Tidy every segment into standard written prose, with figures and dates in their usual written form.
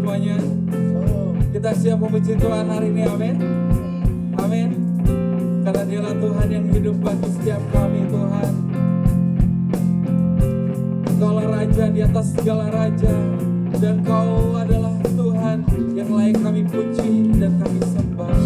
semuanya. Kita siap memuji Tuhan hari ini, amin. Amin. Karena Dialah Tuhan yang hidup bagi setiap kami, Tuhan. Engkaulah Raja di atas segala raja, dan Kau adalah Tuhan yang layak kami puji dan kami sembah.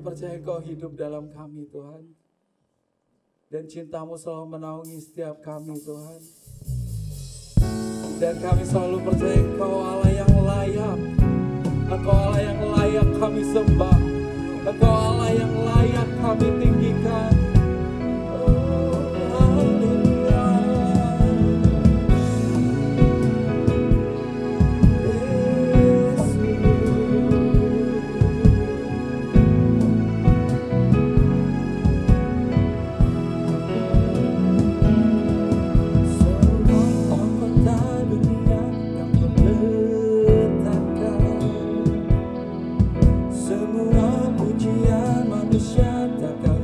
percaya Engkau hidup dalam kami Tuhan. Dan cinta-Mu selalu menaungi setiap kami Tuhan. Dan kami selalu percaya Engkau Allah yang layak. Engkau Allah yang layak kami sembah. Engkau Allah yang layak kami tinggikan. Semua pujian manusia tak kau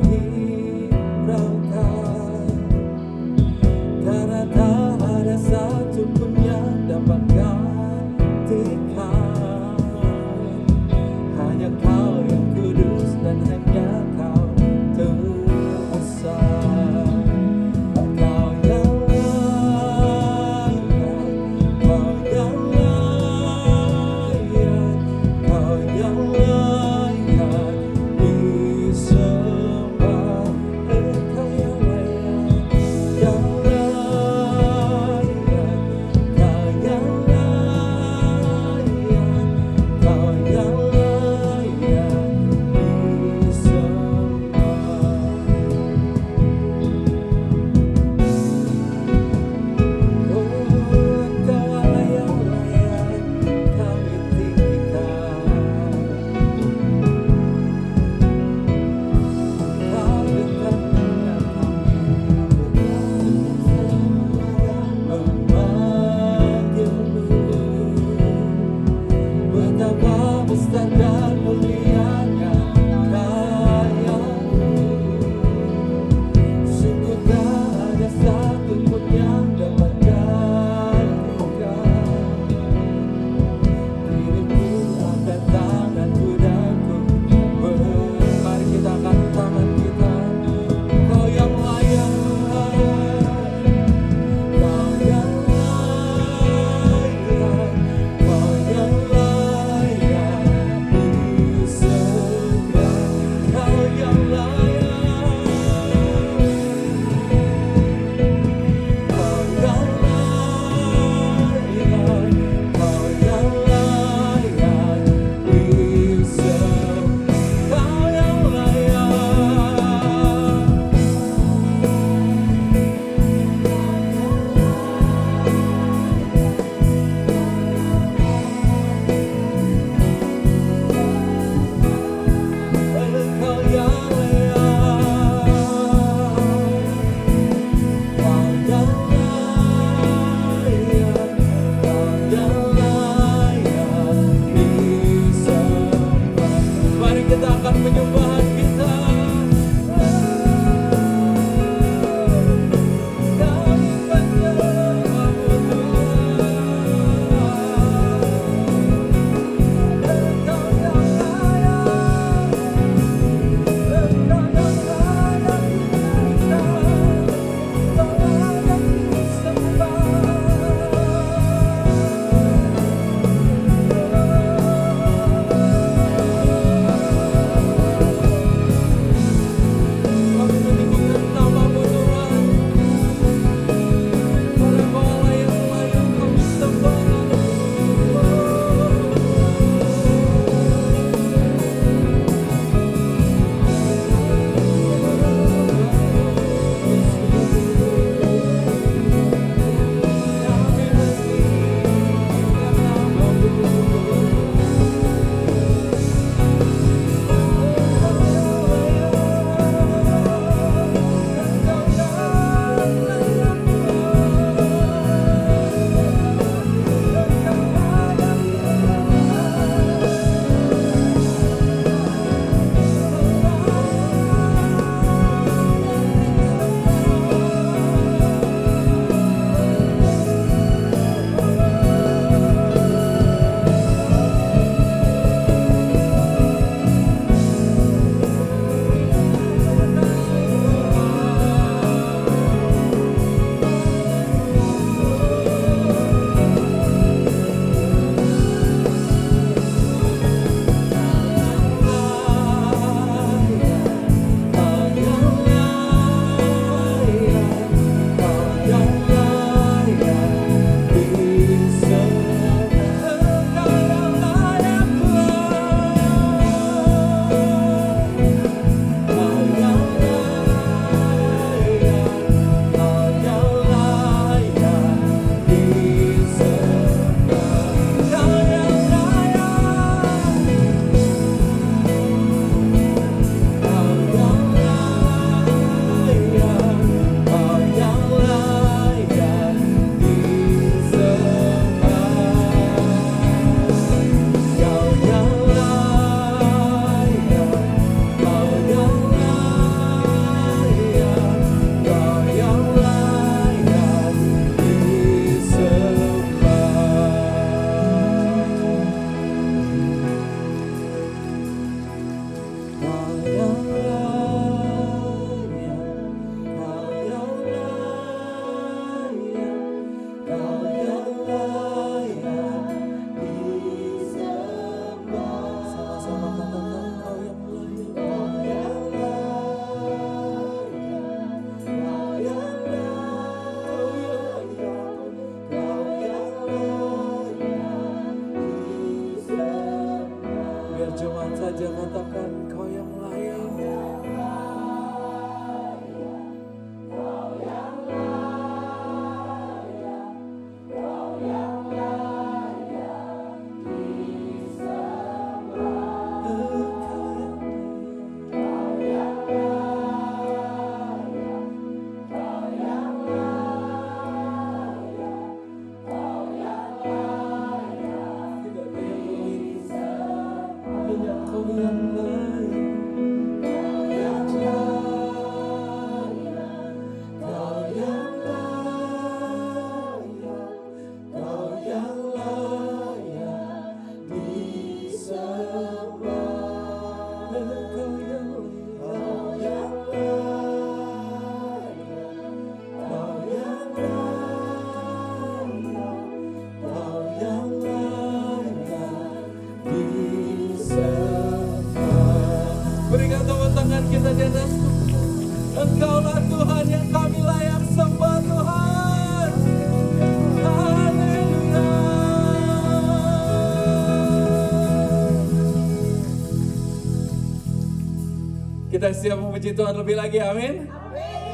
Sudah siap memuji Tuhan lebih lagi, amin?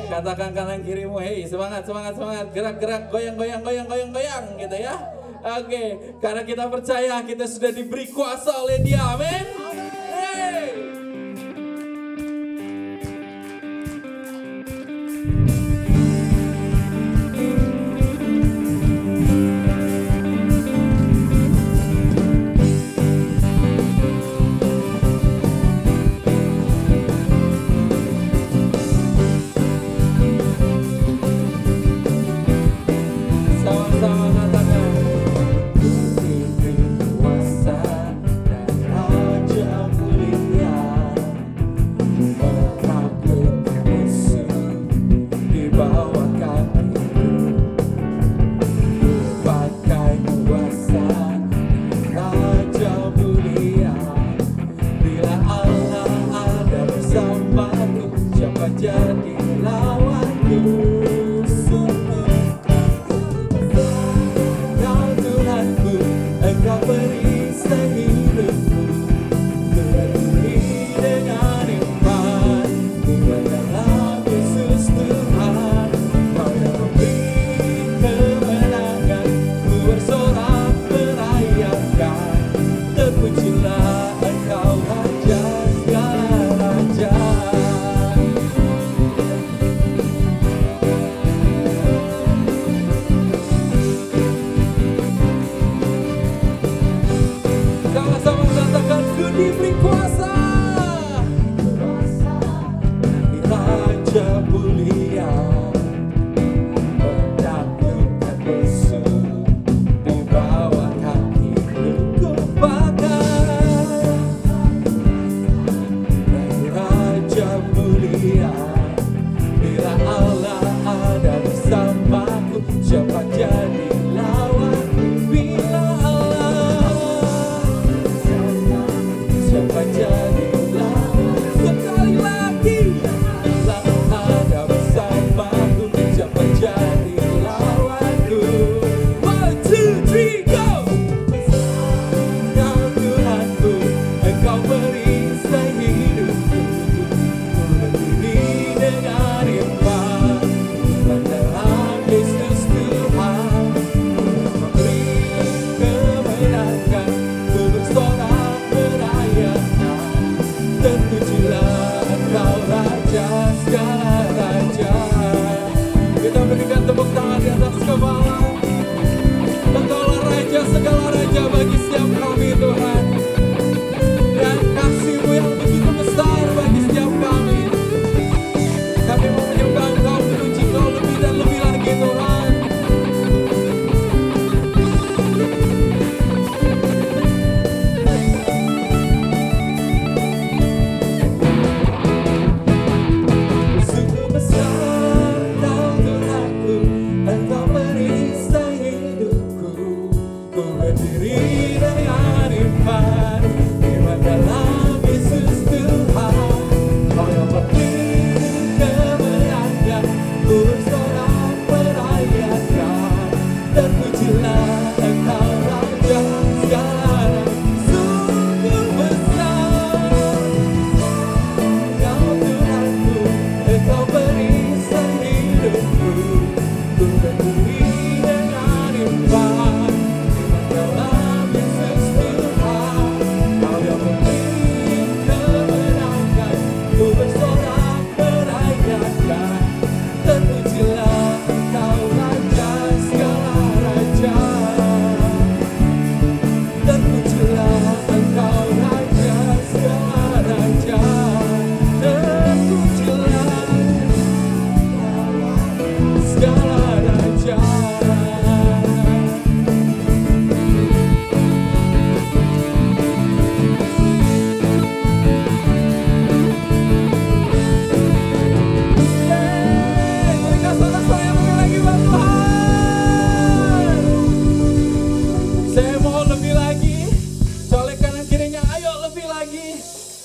Katakan kanan kirimu, hey semangat, semangat, semangat, gerak, gerak, goyang, goyang, goyang, goyang, goyang, gitu ya. Oke, karena kita percaya kita sudah diberi kuasa oleh Dia, amin? Hey.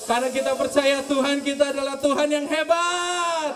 Karena kita percaya Tuhan kita adalah Tuhan yang hebat.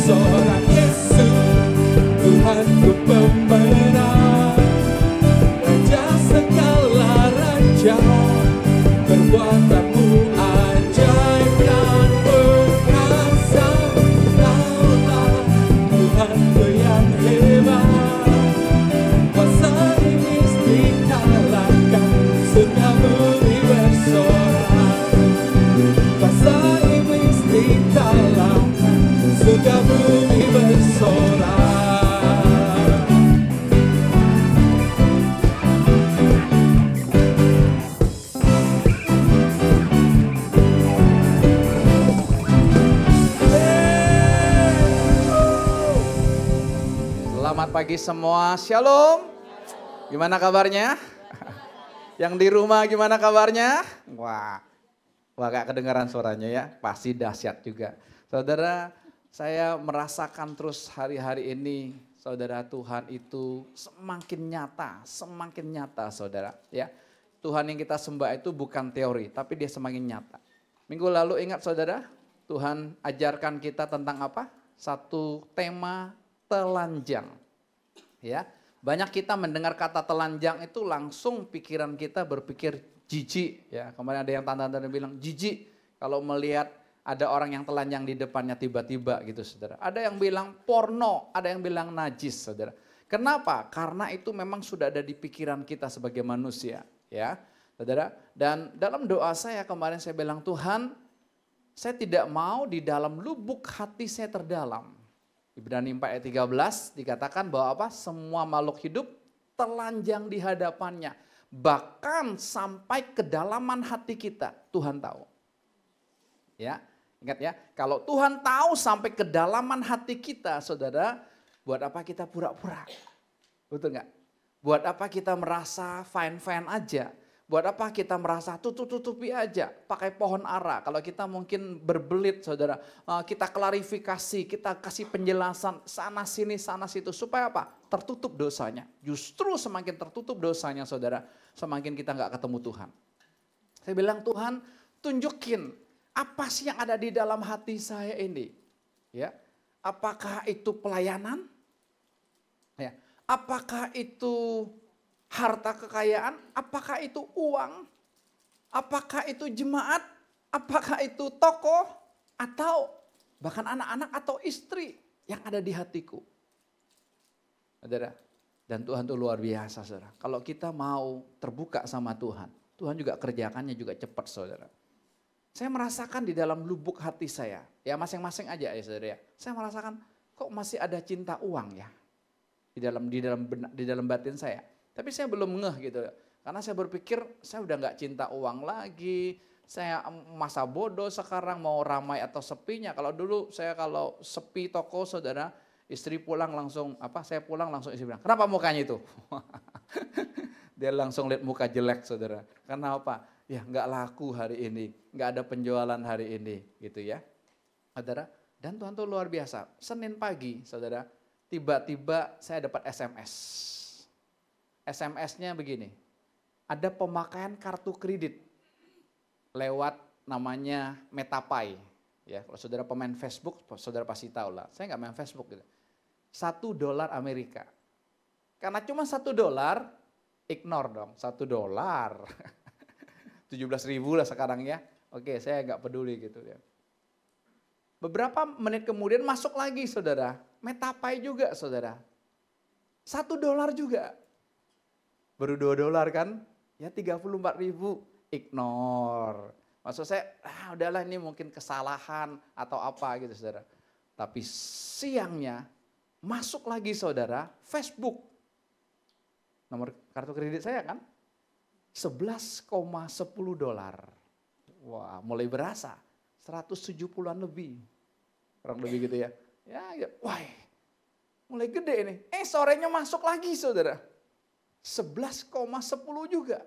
bersorak. Yesus Tuhanku pembenar, Raja segala raja, perbuatanmu ajaib dan perkasa. Kaulah Tuhanku yang hebat, kuasa iblis dikalahkan, surga bumi bersorak. Kuasa iblis dikalahkan, surga bumi bersorak. Selamat pagi semua, shalom. Gimana kabarnya? Yang di rumah gimana kabarnya? Wah gak kedengaran suaranya ya, pasti dahsyat juga. Saudara, saya merasakan terus hari-hari ini, saudara, Tuhan itu semakin nyata saudara. Ya, Tuhan yang kita sembah itu bukan teori, tapi dia semakin nyata. Minggu lalu ingat saudara, Tuhan ajarkan kita tentang apa? Satu tema telanjang. Ya, banyak kita mendengar kata telanjang itu langsung pikiran kita berpikir jijik. Ya, kemarin ada yang tanda-tanda bilang jijik kalau melihat ada orang yang telanjang di depannya tiba-tiba gitu saudara. Ada yang bilang porno, ada yang bilang najis saudara. Kenapa? Karena itu memang sudah ada di pikiran kita sebagai manusia. Ya, saudara. Dan dalam doa saya kemarin saya bilang, Tuhan, saya tidak mau di dalam lubuk hati saya terdalam. Ibrani 4 ayat 13 dikatakan bahwa apa? Semua makhluk hidup telanjang di hadapannya. Bahkan sampai kedalaman hati kita, Tuhan tahu. Ya, ingat ya, kalau Tuhan tahu sampai kedalaman hati kita, saudara, buat apa kita pura-pura? Betul nggak? Buat apa kita merasa fine-fine aja? Buat apa kita merasa tutup-tutupi aja, pakai pohon ara. Kalau kita mungkin berbelit saudara, kita klarifikasi, kita kasih penjelasan sana sini sana situ. Supaya apa? Tertutup dosanya. Justru semakin tertutup dosanya saudara, semakin kita nggak ketemu Tuhan. Saya bilang, Tuhan tunjukin apa sih yang ada di dalam hati saya ini. Ya, apakah itu pelayanan? Ya, apakah itu harta kekayaan, apakah itu uang, apakah itu jemaat, apakah itu tokoh, atau bahkan anak-anak atau istri yang ada di hatiku. Saudara, dan Tuhan itu luar biasa saudara. Kalau kita mau terbuka sama Tuhan, Tuhan juga kerjakannya juga cepat saudara. Saya merasakan di dalam lubuk hati saya, ya masing-masing aja ya saudara ya. Saya merasakan kok masih ada cinta uang ya di dalam batin saya. Tapi saya belum ngeh gitu, karena saya berpikir saya udah gak cinta uang lagi, saya masa bodoh sekarang mau ramai atau sepinya. Kalau dulu saya kalau sepi toko saudara, istri pulang langsung, saya pulang langsung istri bilang, kenapa mukanya itu? Dia langsung lihat muka jelek saudara, karena apa? Ya gak laku hari ini, gak ada penjualan hari ini gitu ya. Saudara, dan Tuhan tuh luar biasa, Senin pagi saudara, tiba-tiba saya dapat SMS. SMS-nya begini, ada pemakaian kartu kredit lewat namanya MetaPay. Ya, kalau saudara pemain Facebook, saudara pasti tahu lah. Saya nggak main Facebook gitu. $1 Amerika. Karena cuma $1, ignore dong, $1. 17.000 lah sekarang ya. Oke, saya nggak peduli gitu ya. Beberapa menit kemudian masuk lagi saudara, MetaPay juga saudara. $1 juga. Baru $2 kan, ya 34.000, ignore. Maksud saya, udahlah ini mungkin kesalahan atau apa gitu saudara. Tapi siangnya masuk lagi saudara, Facebook. Nomor kartu kredit saya kan, $11,10. Wah mulai berasa, 170-an lebih. Kurang lebih gitu ya. Ya, wah mulai gede nih. Sorenya masuk lagi saudara. 11,10 juga.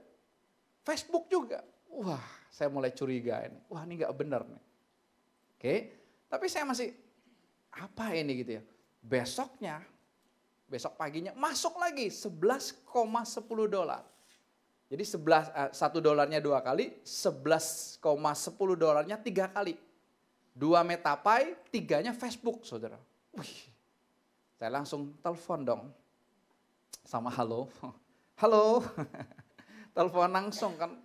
Facebook juga. Wah, saya mulai curiga ini. Wah, ini enggak benar nih. Oke, tapi saya masih apa ini gitu ya. Besok paginya masuk lagi $11,10. Jadi $1 2 kali, $11,10 3 kali. 2 MetaPay, 3-nya Facebook, saudara. Wih, saya langsung telepon dong sama halo. Halo. Telepon langsung kan.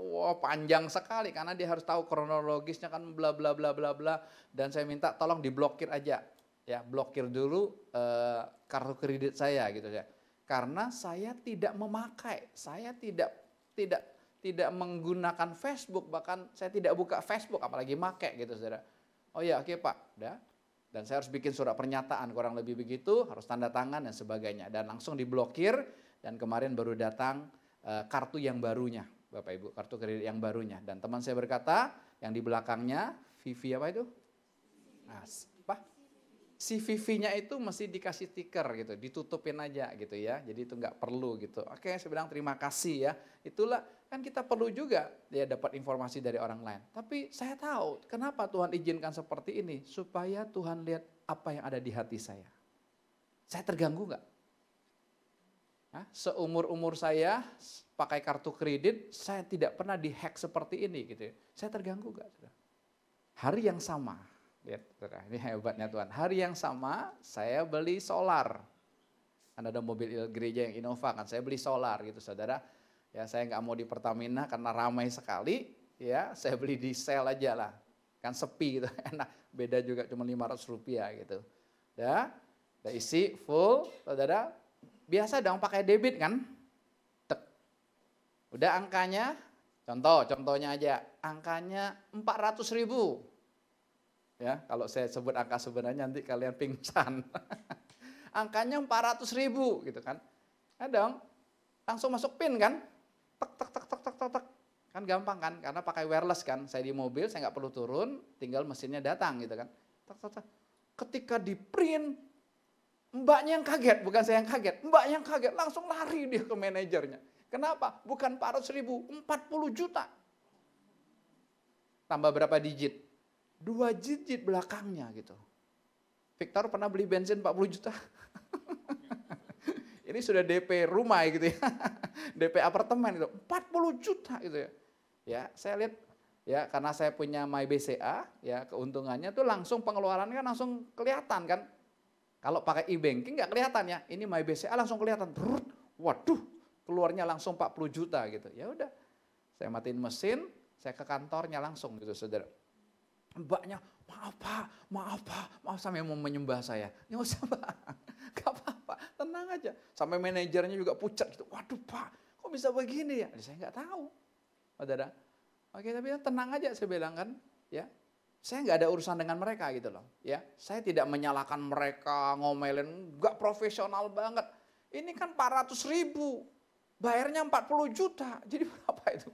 Wah, panjang sekali karena dia harus tahu kronologisnya kan bla bla bla bla bla, dan saya minta tolong diblokir aja. Ya, blokir dulu kartu kredit saya gitu ya. Karena saya tidak memakai, saya tidak menggunakan Facebook, bahkan saya tidak buka Facebook apalagi make gitu Saudara. Oh ya, oke Pak, udah. Dan saya harus bikin surat pernyataan kurang lebih begitu, harus tanda tangan dan sebagainya, dan langsung diblokir. Dan kemarin baru datang kartu yang barunya, Bapak Ibu, kartu kredit yang barunya. Dan teman saya berkata, yang di belakangnya Vivi apa itu? Nah, apa? Si Vivi-nya itu mesti dikasih stiker gitu, ditutupin aja gitu ya. Jadi itu nggak perlu gitu. Oke, saya bilang terima kasih ya. Itulah kan kita perlu juga ya dapat informasi dari orang lain. Tapi saya tahu kenapa Tuhan izinkan seperti ini, supaya Tuhan lihat apa yang ada di hati saya. Saya terganggu nggak? Seumur-umur saya pakai kartu kredit, saya tidak pernah dihack seperti ini gitu ya. Saya terganggu gak? Hari yang sama, lihat ini hebatnya Tuhan. Hari yang sama saya beli solar. Kan ada mobil gereja yang Innova kan, saya beli solar gitu Saudara. Ya saya nggak mau di Pertamina karena ramai sekali, ya saya beli di sel aja lah. Kan sepi gitu, enak. Beda juga cuma Rp500 gitu. Udah isi full, Saudara. Biasa dong pakai debit kan, tek. Udah angkanya, contohnya aja, angkanya 400.000. Ya, kalau saya sebut angka sebenarnya nanti kalian pingsan. Angkanya 400.000 gitu kan. Nah dong, langsung masuk PIN kan, tek tek tek tek tek tek tek. Kan gampang kan, karena pakai wireless kan, saya di mobil, saya nggak perlu turun, tinggal mesinnya datang gitu kan. Tek tek tek. Ketika di print, mbaknya yang kaget, bukan saya yang kaget. Mbak yang kaget, langsung lari dia ke manajernya. Kenapa? Bukan 400.000, 40 juta. Tambah berapa digit? 2 digit belakangnya gitu. Victor pernah beli bensin 40 juta? Ini sudah DP rumah gitu ya. DP apartemen gitu, 40 juta gitu ya. Ya, saya lihat ya karena saya punya MyBCA, ya keuntungannya tuh langsung pengeluarannya kan langsung kelihatan kan. Kalau pakai e-banking nggak kelihatan ya, ini MyBCA langsung kelihatan. Waduh, keluarnya langsung 40 juta gitu. Ya udah, saya matiin mesin, saya ke kantornya langsung gitu Saudara. Mbaknya, maaf sampai mau menyembah saya. Nggak usah Pak, nggak apa-apa, tenang aja. Sampai manajernya juga pucat gitu. Waduh Pak, kok bisa begini ya? Saya nggak tahu, Saudara. Oke, tapi tenang aja saya bilang kan, ya. Saya nggak ada urusan dengan mereka gitu loh, ya. Saya tidak menyalahkan mereka, ngomelin, nggak profesional banget. Ini kan 400.000, bayarnya 40 juta, jadi berapa itu?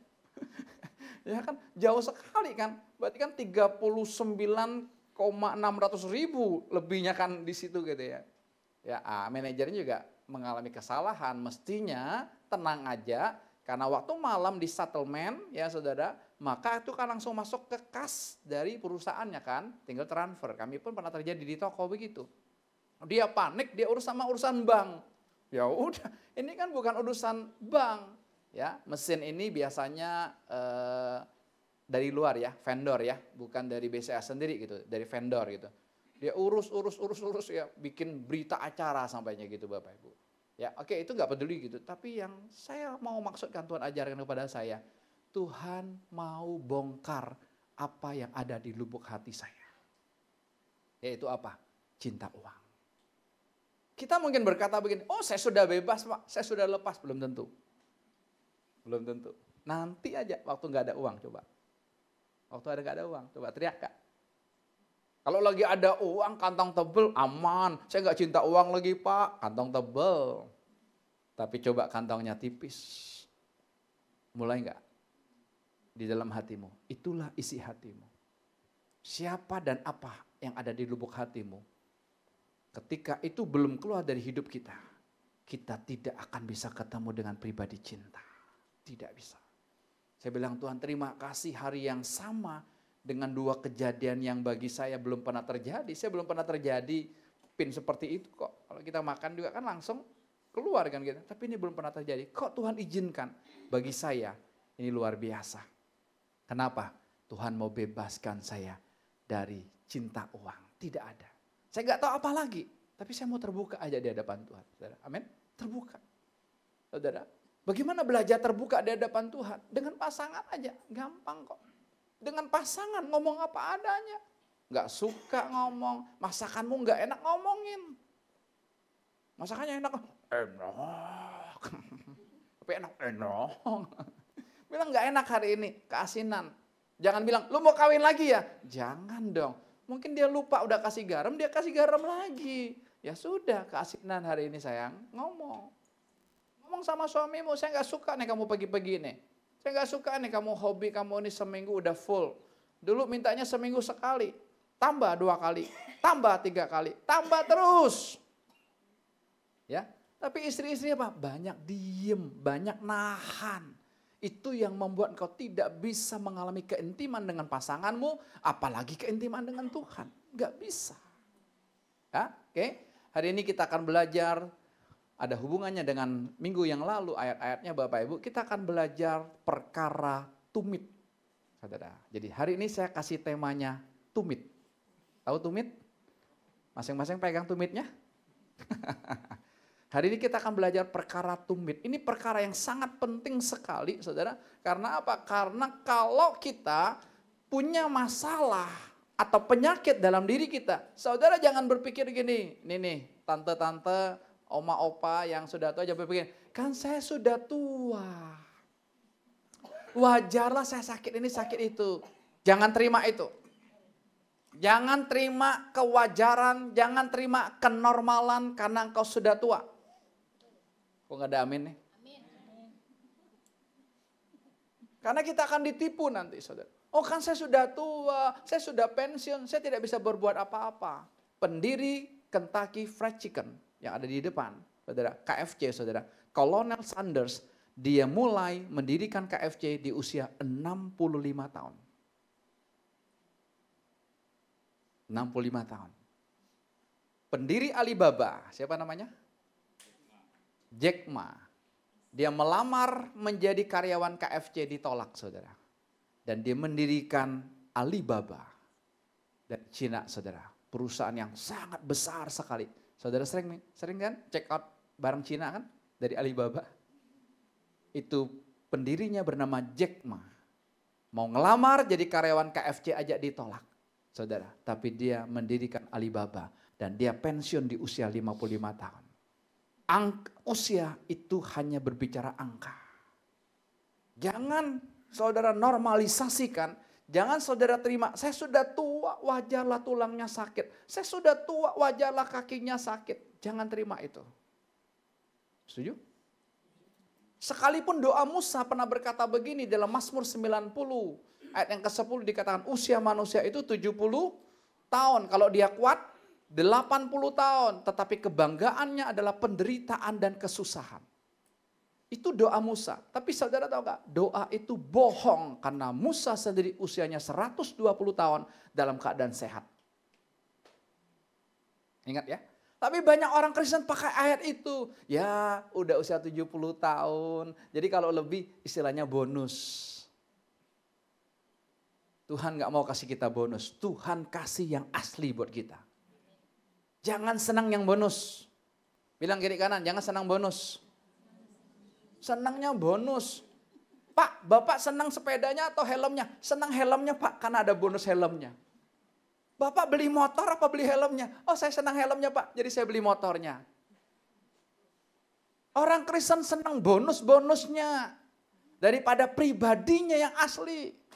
Ya kan jauh sekali kan, berarti kan 39,600.000 lebihnya kan di situ gitu ya. Ya, manajernya juga mengalami kesalahan, mestinya tenang aja. Karena waktu malam di settlement ya Saudara, maka itu kan langsung masuk ke kas dari perusahaannya kan, tinggal transfer. Kami pun pernah terjadi di toko begitu. Dia panik, dia urus sama urusan bank. Ya udah, ini kan bukan urusan bank. Ya, mesin ini biasanya dari luar ya, vendor ya, bukan dari BCA sendiri gitu, dari vendor gitu. Dia urus ya, bikin berita acara sampainya gitu Bapak Ibu. Ya, oke, itu nggak peduli gitu. Tapi yang saya mau maksudkan Tuhan ajarkan kepada saya, Tuhan mau bongkar apa yang ada di lubuk hati saya. Yaitu apa? Cinta uang. Kita mungkin berkata begini, oh saya sudah bebas Pak, saya sudah lepas. Belum tentu. Belum tentu. Nanti aja waktu nggak ada uang coba. Waktu nggak ada uang, coba teriak Kak. Kalau lagi ada uang, kantong tebel, aman. Saya nggak cinta uang lagi Pak, kantong tebel. Tapi coba kantongnya tipis. Mulai nggak? Di dalam hatimu. Itulah isi hatimu. Siapa dan apa yang ada di lubuk hatimu. Ketika itu belum keluar dari hidup kita, kita tidak akan bisa ketemu dengan pribadi cinta. Tidak bisa. Saya bilang Tuhan terima kasih hari yang sama, dengan 2 kejadian yang bagi saya belum pernah terjadi. Saya belum pernah terjadi PIN seperti itu kok. Kalau kita makan juga kan langsung keluar kan gitu. Tapi ini belum pernah terjadi. Kok Tuhan izinkan? Bagi saya ini luar biasa. Kenapa? Tuhan mau bebaskan saya dari cinta uang. Tidak ada. Saya nggak tahu apa lagi. Tapi saya mau terbuka aja di hadapan Tuhan. Saudara. Amin. Terbuka. Saudara. Bagaimana belajar terbuka di hadapan Tuhan? Dengan pasangan aja. Gampang kok. Dengan pasangan ngomong apa adanya. Nggak suka ngomong. Masakanmu nggak enak ngomongin. Masakannya enak. Enak. Tapi enak. Bilang nggak enak hari ini. Keasinan. Jangan bilang, lu mau kawin lagi ya? Jangan dong. Mungkin dia lupa udah kasih garam, dia kasih garam lagi. Ya sudah, keasinan hari ini sayang. Ngomong sama suamimu, saya nggak suka nih kamu pagi-pagi nih. Saya nggak suka nih kamu hobi kamu ini seminggu udah full. Dulu mintanya seminggu sekali. Tambah 2 kali, tambah 3 kali, tambah terus. Ya, tapi istri-istri apa? Banyak diem, banyak nahan. Itu yang membuat engkau tidak bisa mengalami keintiman dengan pasanganmu, apalagi keintiman dengan Tuhan. Gak bisa. Ya, oke. Hari ini kita akan belajar, ada hubungannya dengan minggu yang lalu, ayat-ayatnya Bapak Ibu. Kita akan belajar perkara tumit. Saudara. Jadi hari ini saya kasih temanya tumit. Tahu tumit? Masing-masing pegang tumitnya? Hari ini kita akan belajar perkara tumit. Ini perkara yang sangat penting sekali, saudara. Karena apa? Karena kalau kita punya masalah atau penyakit dalam diri kita, saudara jangan berpikir gini, nih, tante-tante, oma-opa yang sudah tua jangan berpikir, kan saya sudah tua. Wajarlah saya sakit ini, sakit itu. Jangan terima itu. Jangan terima kewajaran, jangan terima kenormalan karena engkau sudah tua. Kok nggak ada amin nih? Karena kita akan ditipu nanti, saudara. Oh kan saya sudah tua, saya sudah pensiun, saya tidak bisa berbuat apa-apa. Pendiri Kentucky Fried Chicken yang ada di depan, saudara, KFC, saudara. Colonel Sanders, dia mulai mendirikan KFC di usia 65 tahun. 65 tahun. Pendiri Alibaba, siapa namanya? Jack Ma. Dia melamar menjadi karyawan KFC, ditolak, saudara. Dan dia mendirikan Alibaba. Dan Cina, saudara. Perusahaan yang sangat besar sekali. Saudara sering kan check out barang Cina kan dari Alibaba? Itu pendirinya bernama Jack Ma. Mau ngelamar jadi karyawan KFC aja ditolak, saudara. Tapi dia mendirikan Alibaba. Dan dia pensiun di usia 55 tahun. Usia itu hanya berbicara angka. Jangan saudara normalisasikan, jangan saudara terima, saya sudah tua wajarlah tulangnya sakit, saya sudah tua wajarlah kakinya sakit. Jangan terima itu. Setuju? Sekalipun doa Musa pernah berkata begini dalam Mazmur 90, ayat yang ke-10 dikatakan usia manusia itu 70 tahun. Kalau dia kuat 80 tahun, tetapi kebanggaannya adalah penderitaan dan kesusahan. Itu doa Musa. Tapi saudara tahu gak? Doa itu bohong karena Musa sendiri usianya 120 tahun dalam keadaan sehat. Ingat ya? Tapi banyak orang Kristen pakai ayat itu. Ya udah usia 70 tahun. Jadi kalau lebih istilahnya bonus. Tuhan gak mau kasih kita bonus. Tuhan kasih yang asli buat kita. Jangan senang yang bonus. Bilang kiri kanan, jangan senang bonus. Senangnya bonus. Pak, Bapak senang sepedanya atau helmnya? Senang helmnya Pak, karena ada bonus helmnya. Bapak beli motor apa beli helmnya? Oh saya senang helmnya Pak, jadi saya beli motornya. Orang Kristen senang bonus-bonusnya daripada pribadinya yang asli.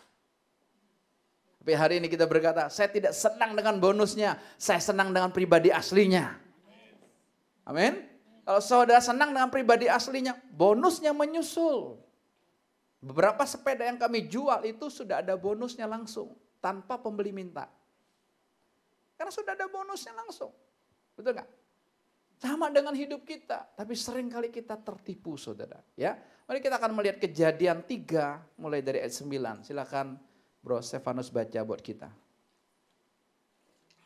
Tapi hari ini kita berkata, saya tidak senang dengan bonusnya, saya senang dengan pribadi aslinya. Amin. Kalau saudara senang dengan pribadi aslinya, bonusnya menyusul. Beberapa sepeda yang kami jual itu sudah ada bonusnya langsung, tanpa pembeli minta. Karena sudah ada bonusnya langsung. Betul nggak? Sama dengan hidup kita, tapi seringkali kita tertipu, saudara. Ya, mari kita akan melihat Kejadian 3 mulai dari ayat 9. Silakan Bro Stefanus baca buat kita.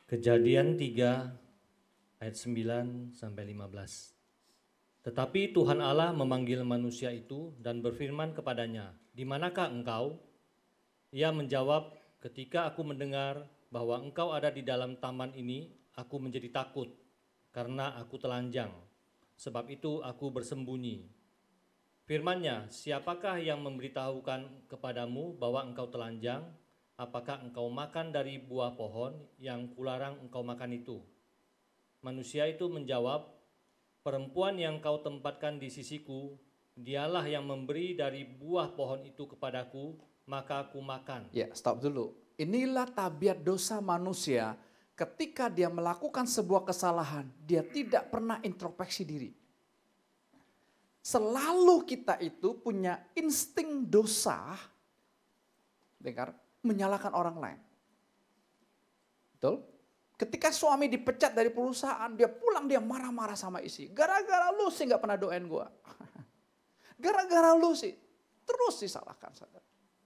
Kejadian 3 ayat 9 sampai 15. Tetapi Tuhan Allah memanggil manusia itu dan berfirman kepadanya, "Di manakah engkau?" Ia menjawab, "Ketika aku mendengar bahwa engkau ada di dalam taman ini, aku menjadi takut karena aku telanjang. Sebab itu aku bersembunyi. Firman-Nya, siapakah yang memberitahukan kepadamu bahwa engkau telanjang? Apakah engkau makan dari buah pohon yang kularang engkau makan itu? Manusia itu menjawab, perempuan yang kau tempatkan di sisiku, dialah yang memberi dari buah pohon itu kepadaku, maka aku makan. Ya, stop dulu. Inilah tabiat dosa manusia ketika dia melakukan sebuah kesalahan, dia tidak pernah introspeksi diri. Selalu kita itu punya insting dosa, dengar, menyalahkan orang lain. Betul? Ketika suami dipecat dari perusahaan, dia pulang dia marah-marah sama istri. Gara-gara lu sih gak pernah doain gua. Gara-gara lu sih, terus disalahkan.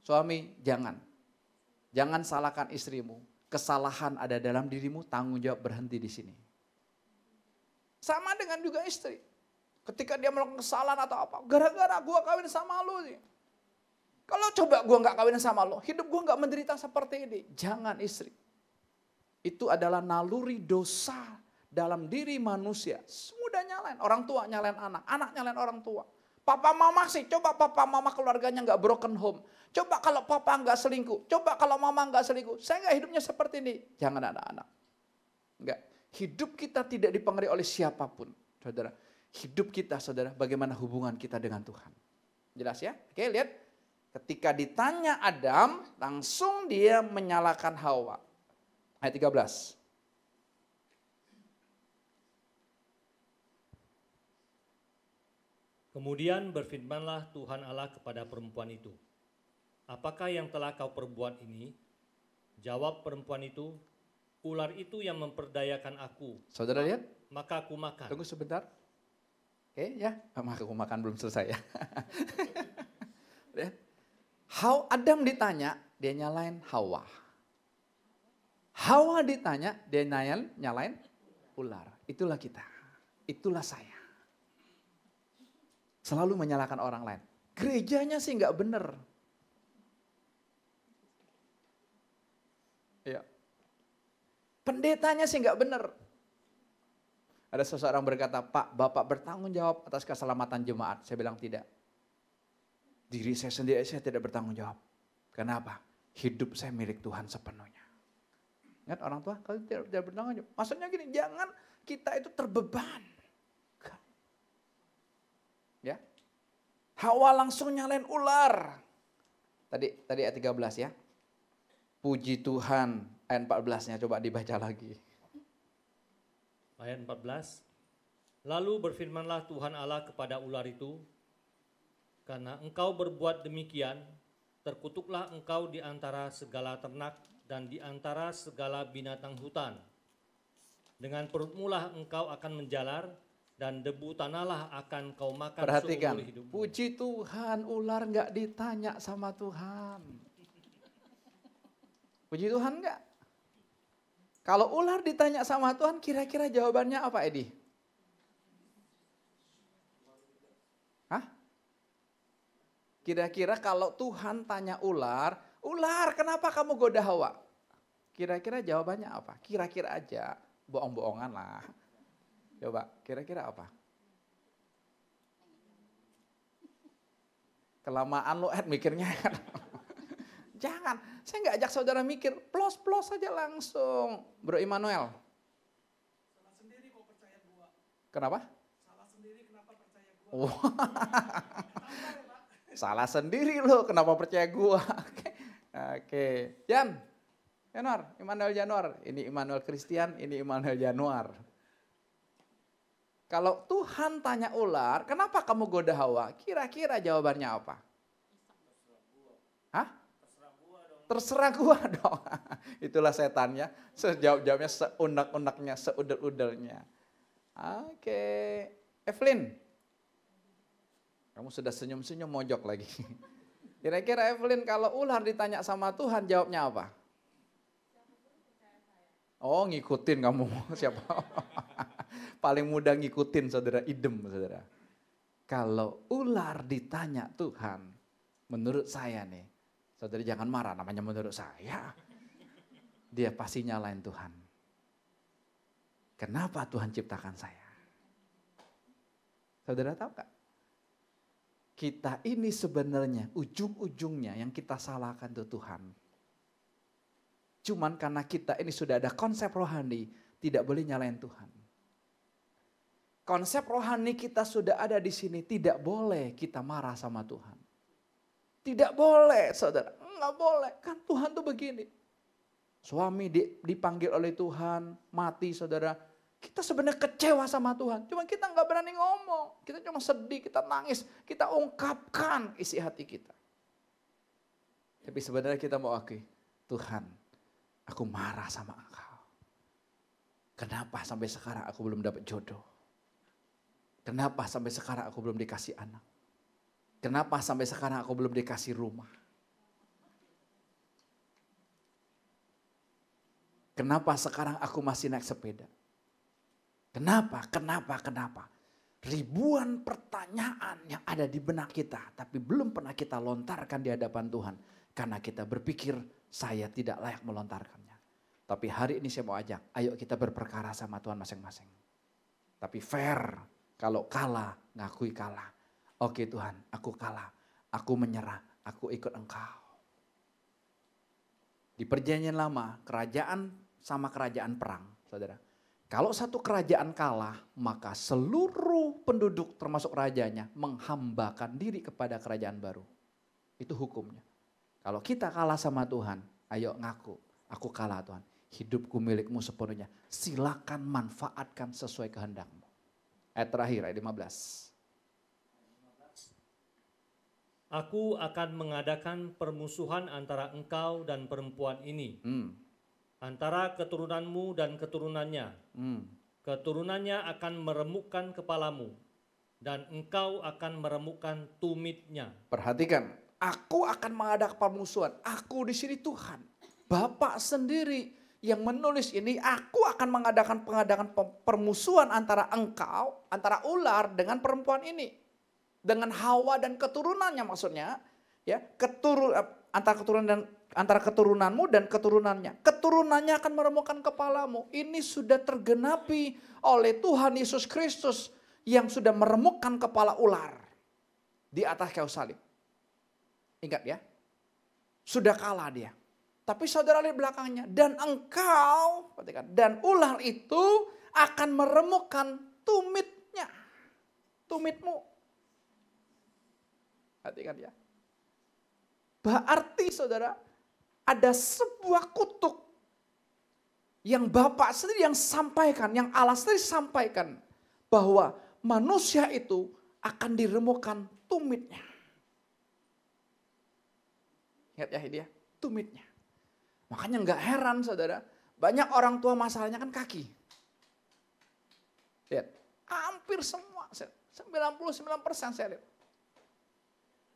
Suami, jangan salahkan istrimu. Kesalahan ada dalam dirimu, tanggung jawab berhenti di sini. Sama dengan juga istri. Ketika dia melakukan kesalahan atau apa, gara-gara gua kawin sama lu sih. Kalau coba gua nggak kawin sama lu, hidup gua nggak menderita seperti ini. Jangan istri. Itu adalah naluri dosa dalam diri manusia. Semudah nyalain, orang tua nyalain anak, anak nyalain orang tua. Papa mama sih, coba papa mama keluarganya nggak broken home. Coba kalau papa nggak selingkuh, coba kalau mama nggak selingkuh. Saya nggak hidupnya seperti ini. Jangan anak-anak. Enggak. Hidup kita tidak dipengaruhi oleh siapapun. Saudara, hidup kita saudara, bagaimana hubungan kita dengan Tuhan. Jelas ya? Oke, lihat. Ketika ditanya Adam, langsung dia menyalahkan Hawa. Ayat 13. Kemudian berfirmanlah Tuhan Allah kepada perempuan itu, apakah yang telah kau perbuat ini? Jawab perempuan itu, ular itu yang memperdayakan aku. Saudara lihat? Maka aku makan. Tunggu sebentar. Oke ya, maka aku makan belum selesai ya. Lihat. Adam ditanya, dia nyalain Hawa. Hawa ditanya, dia nyalain ular. Itulah kita. Itulah saya. Selalu menyalahkan orang lain. Gerejanya sih nggak bener. Ya. Pendetanya sih nggak bener. Ada seseorang berkata, Pak, Bapak bertanggung jawab atas keselamatan jemaat. Saya bilang tidak. Diri saya sendiri saya tidak bertanggung jawab. Kenapa? Hidup saya milik Tuhan sepenuhnya. Ingat orang tua, kalau tidak bertanggung jawab. Maksudnya gini, jangan kita itu terbeban. Ya. Hawa langsung nyalain ular. Tadi ayat 13 ya. Puji Tuhan, ayat 14-nya coba dibaca lagi. Ayat 14. Lalu berfirmanlah Tuhan Allah kepada ular itu, karena engkau berbuat demikian, terkutuklah engkau di antara segala ternak dan di antara segala binatang hutan. Dengan perutmulah engkau akan menjalar, dan debu tanahlah akan kau makan Perhatikan, seumur hidupmu. puji Tuhan, ular nggak ditanya sama Tuhan. Puji Tuhan nggak? Kalau ular ditanya sama Tuhan, kira-kira jawabannya apa, Edi? Hah? Kira-kira kalau Tuhan tanya ular, ular kenapa kamu goda Hawa? Kira-kira jawabannya apa? Kira-kira aja, bohong-bohongan lah. Coba, kira-kira apa? Kelamaan lo mikirnya. Jangan, saya nggak ajak saudara mikir, plos-plos saja langsung. Bro Immanuel. Salah sendiri kok percaya gua. Kenapa? Salah sendiri kenapa percaya gua. Salah sendiri lo, kenapa percaya gua? Oke. Januar, Immanuel Januar. Ini Immanuel Christian, ini Immanuel Januar. Kalau Tuhan tanya ular, kenapa kamu goda Hawa? Kira-kira jawabannya apa? Hah? Terserah gua dong. Itulah setannya. Jawabnya seunek-uneknya, seudel-udelnya. Oke. Evelyn. Kamu sudah senyum-senyum mojok lagi. Kira-kira Evelyn kalau ular ditanya sama Tuhan jawabnya apa? Oh, ngikutin kamu. Siapa? Paling mudah ngikutin saudara, idem saudara. Kalau ular ditanya Tuhan, menurut saya nih, saudara jangan marah, namanya menurut saya. Dia pasti nyalain Tuhan. Kenapa Tuhan ciptakan saya? Saudara tahu gak? Kita ini sebenarnya ujung-ujungnya yang kita salahkan itu Tuhan. Cuman karena kita ini sudah ada konsep rohani, tidak boleh nyalain Tuhan. Konsep rohani kita sudah ada di sini, tidak boleh kita marah sama Tuhan. Tidak boleh, saudara. Enggak boleh, kan Tuhan tuh begini. Suami dipanggil oleh Tuhan, mati saudara. Kita sebenarnya kecewa sama Tuhan, cuma kita nggak berani ngomong. Kita cuma sedih, kita nangis, kita ungkapkan isi hati kita. Tapi sebenarnya kita mau akui, Tuhan, aku marah sama Engkau. Kenapa sampai sekarang aku belum dapat jodoh? Kenapa sampai sekarang aku belum dikasih anak? Kenapa sampai sekarang aku belum dikasih rumah? Kenapa sekarang aku masih naik sepeda? Kenapa? Ribuan pertanyaan yang ada di benak kita, tapi belum pernah kita lontarkan di hadapan Tuhan. Karena kita berpikir, saya tidak layak melontarkannya. Tapi hari ini saya mau ajak, ayo kita berperkara sama Tuhan masing-masing. Tapi fair, kalau kalah, ngakui kalah. Oke Tuhan, aku kalah, aku menyerah, aku ikut Engkau. Di perjanjian lama, kerajaan sama kerajaan perang, saudara. Kalau satu kerajaan kalah, maka seluruh penduduk termasuk rajanya menghambakan diri kepada kerajaan baru. Itu hukumnya. Kalau kita kalah sama Tuhan, ayo ngaku, aku kalah Tuhan. Hidupku milikmu sepenuhnya. Silakan manfaatkan sesuai kehendakmu. Ayat terakhir, ayat 15. Aku akan mengadakan permusuhan antara engkau dan perempuan ini. Antara keturunanmu dan keturunannya. Keturunannya akan meremukkan kepalamu dan engkau akan meremukkan tumitnya. Perhatikan, aku akan mengadakan permusuhan. Aku di sini Tuhan. Bapak sendiri yang menulis ini, aku akan mengadakan permusuhan antara engkau, antara ular dengan perempuan ini. Dengan Hawa dan keturunannya maksudnya. Ya, antara keturunanmu dan keturunannya. Keturunannya akan meremukkan kepalamu. Ini sudah tergenapi oleh Tuhan Yesus Kristus yang sudah meremukkan kepala ular di atas kayu salib. Ingat ya, sudah kalah dia. Tapi saudara lihat belakangnya, dan engkau, dan ular itu akan meremukkan tumitnya, tumitmu. Perhatikan ya. Berarti saudara, ada sebuah kutuk yang Bapak sendiri yang sampaikan, yang Allah sendiri sampaikan, bahwa manusia itu akan diremukkan tumitnya. Ingat ya ini ya, tumitnya. Makanya nggak heran saudara, banyak orang tua masalahnya kan kaki. Lihat, hampir semua, 99% saya lihat.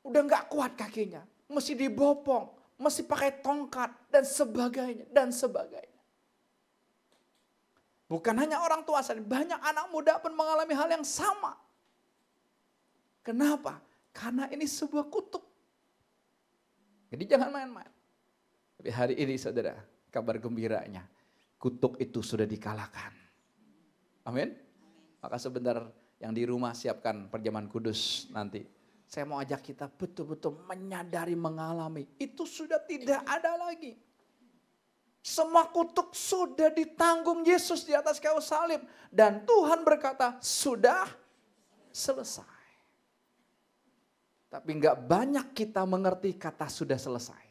Udah nggak kuat kakinya, mesti dibopong, mesti pakai tongkat dan sebagainya, dan sebagainya. Bukan hanya orang tua saja, banyak anak muda pun mengalami hal yang sama. Kenapa? Karena ini sebuah kutuk. Jadi jangan main-main. Tapi hari ini saudara, kabar gembiranya, kutuk itu sudah dikalahkan. Amin. Maka sebentar yang di rumah siapkan perjamuan kudus nanti. Saya mau ajak kita betul-betul menyadari, mengalami. Itu sudah tidak ada lagi. Semua kutuk sudah ditanggung Yesus di atas kayu salib. Dan Tuhan berkata, sudah selesai. Tapi enggak banyak kita mengerti kata sudah selesai.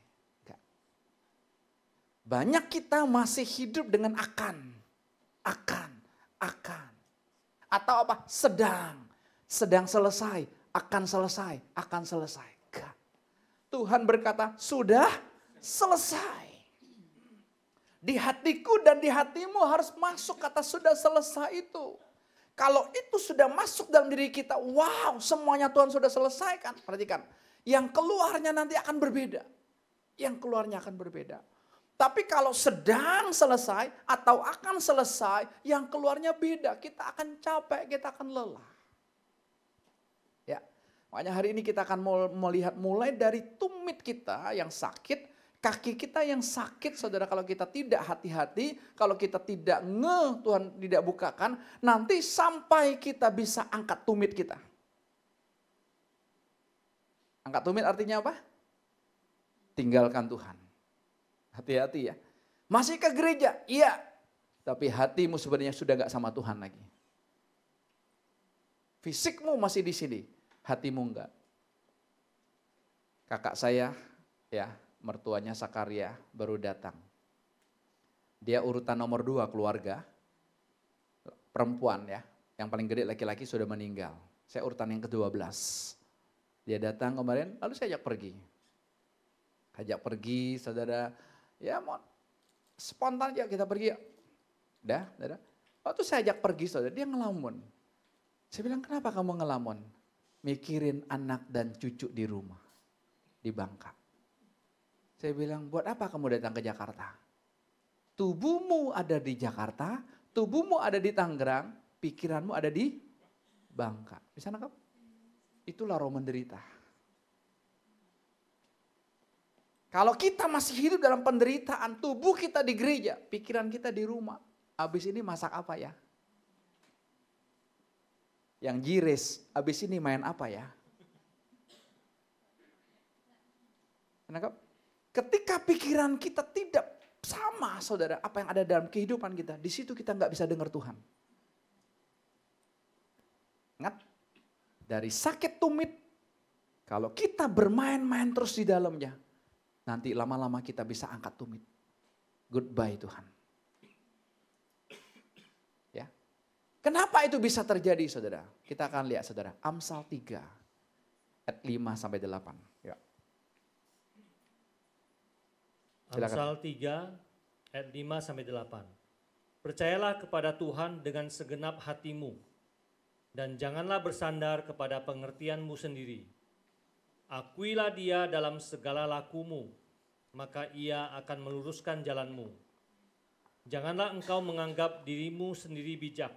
Enggak. Banyak kita masih hidup dengan akan. Atau apa? Sedang selesai. Akan selesai. Enggak. Tuhan berkata, sudah selesai. Di hatiku dan di hatimu harus masuk kata sudah selesai itu. Kalau itu sudah masuk dalam diri kita, wow, semuanya Tuhan sudah selesaikan. Perhatikan, yang keluarnya nanti akan berbeda. Tapi kalau sedang selesai atau akan selesai, yang keluarnya beda. Kita akan capek, kita akan lelah. Ya, makanya hari ini kita akan melihat mulai dari tumit kita yang sakit, Kaki kita yang sakit saudara kalau kita tidak hati-hati, kalau kita tidak Tuhan tidak bukakan, nanti sampai kita bisa angkat tumit kita. Angkat tumit artinya apa? Tinggalkan Tuhan. Hati-hati ya. Masih ke gereja? Iya. Tapi hatimu sebenarnya sudah gak sama Tuhan lagi. Fisikmu masih di sini, hatimu enggak. Kakak saya ya, mertuanya Sakaria baru datang. Dia urutan nomor 2 keluarga, perempuan ya. Yang paling gede laki-laki sudah meninggal. Saya urutan yang ke-12. Dia datang kemarin, lalu saya ajak pergi. Ajak pergi saudara, ya mau spontan aja kita pergi ya. Udah. Waktu saya ajak pergi saudara, dia ngelamun. Saya bilang, kenapa kamu ngelamun? Mikirin anak dan cucu di rumah, di Bangka. Saya bilang, buat apa kamu datang ke Jakarta? Tubuhmu ada di Jakarta, tubuhmu ada di Tangerang, pikiranmu ada di Bangka. Bisa nangkap? Itulah roh menderita. Kalau kita masih hidup dalam penderitaan, tubuh kita di gereja, pikiran kita di rumah. Habis ini masak apa ya? Yang jires, habis ini main apa ya? Nangkap? Ketika pikiran kita tidak sama saudara, apa yang ada dalam kehidupan kita, di situ kita nggak bisa dengar Tuhan. Ingat, dari sakit tumit, kalau kita bermain-main terus di dalamnya, nanti lama-lama kita bisa angkat tumit. Goodbye Tuhan. Ya. Kenapa itu bisa terjadi saudara? Kita akan lihat saudara, Amsal 3 ayat 5 sampai 8. Ya. Amsal 3 ayat 5 sampai 8. Percayalah kepada Tuhan dengan segenap hatimu dan janganlah bersandar kepada pengertianmu sendiri. Akuilah Dia dalam segala lakumu, maka Ia akan meluruskan jalanmu. Janganlah engkau menganggap dirimu sendiri bijak.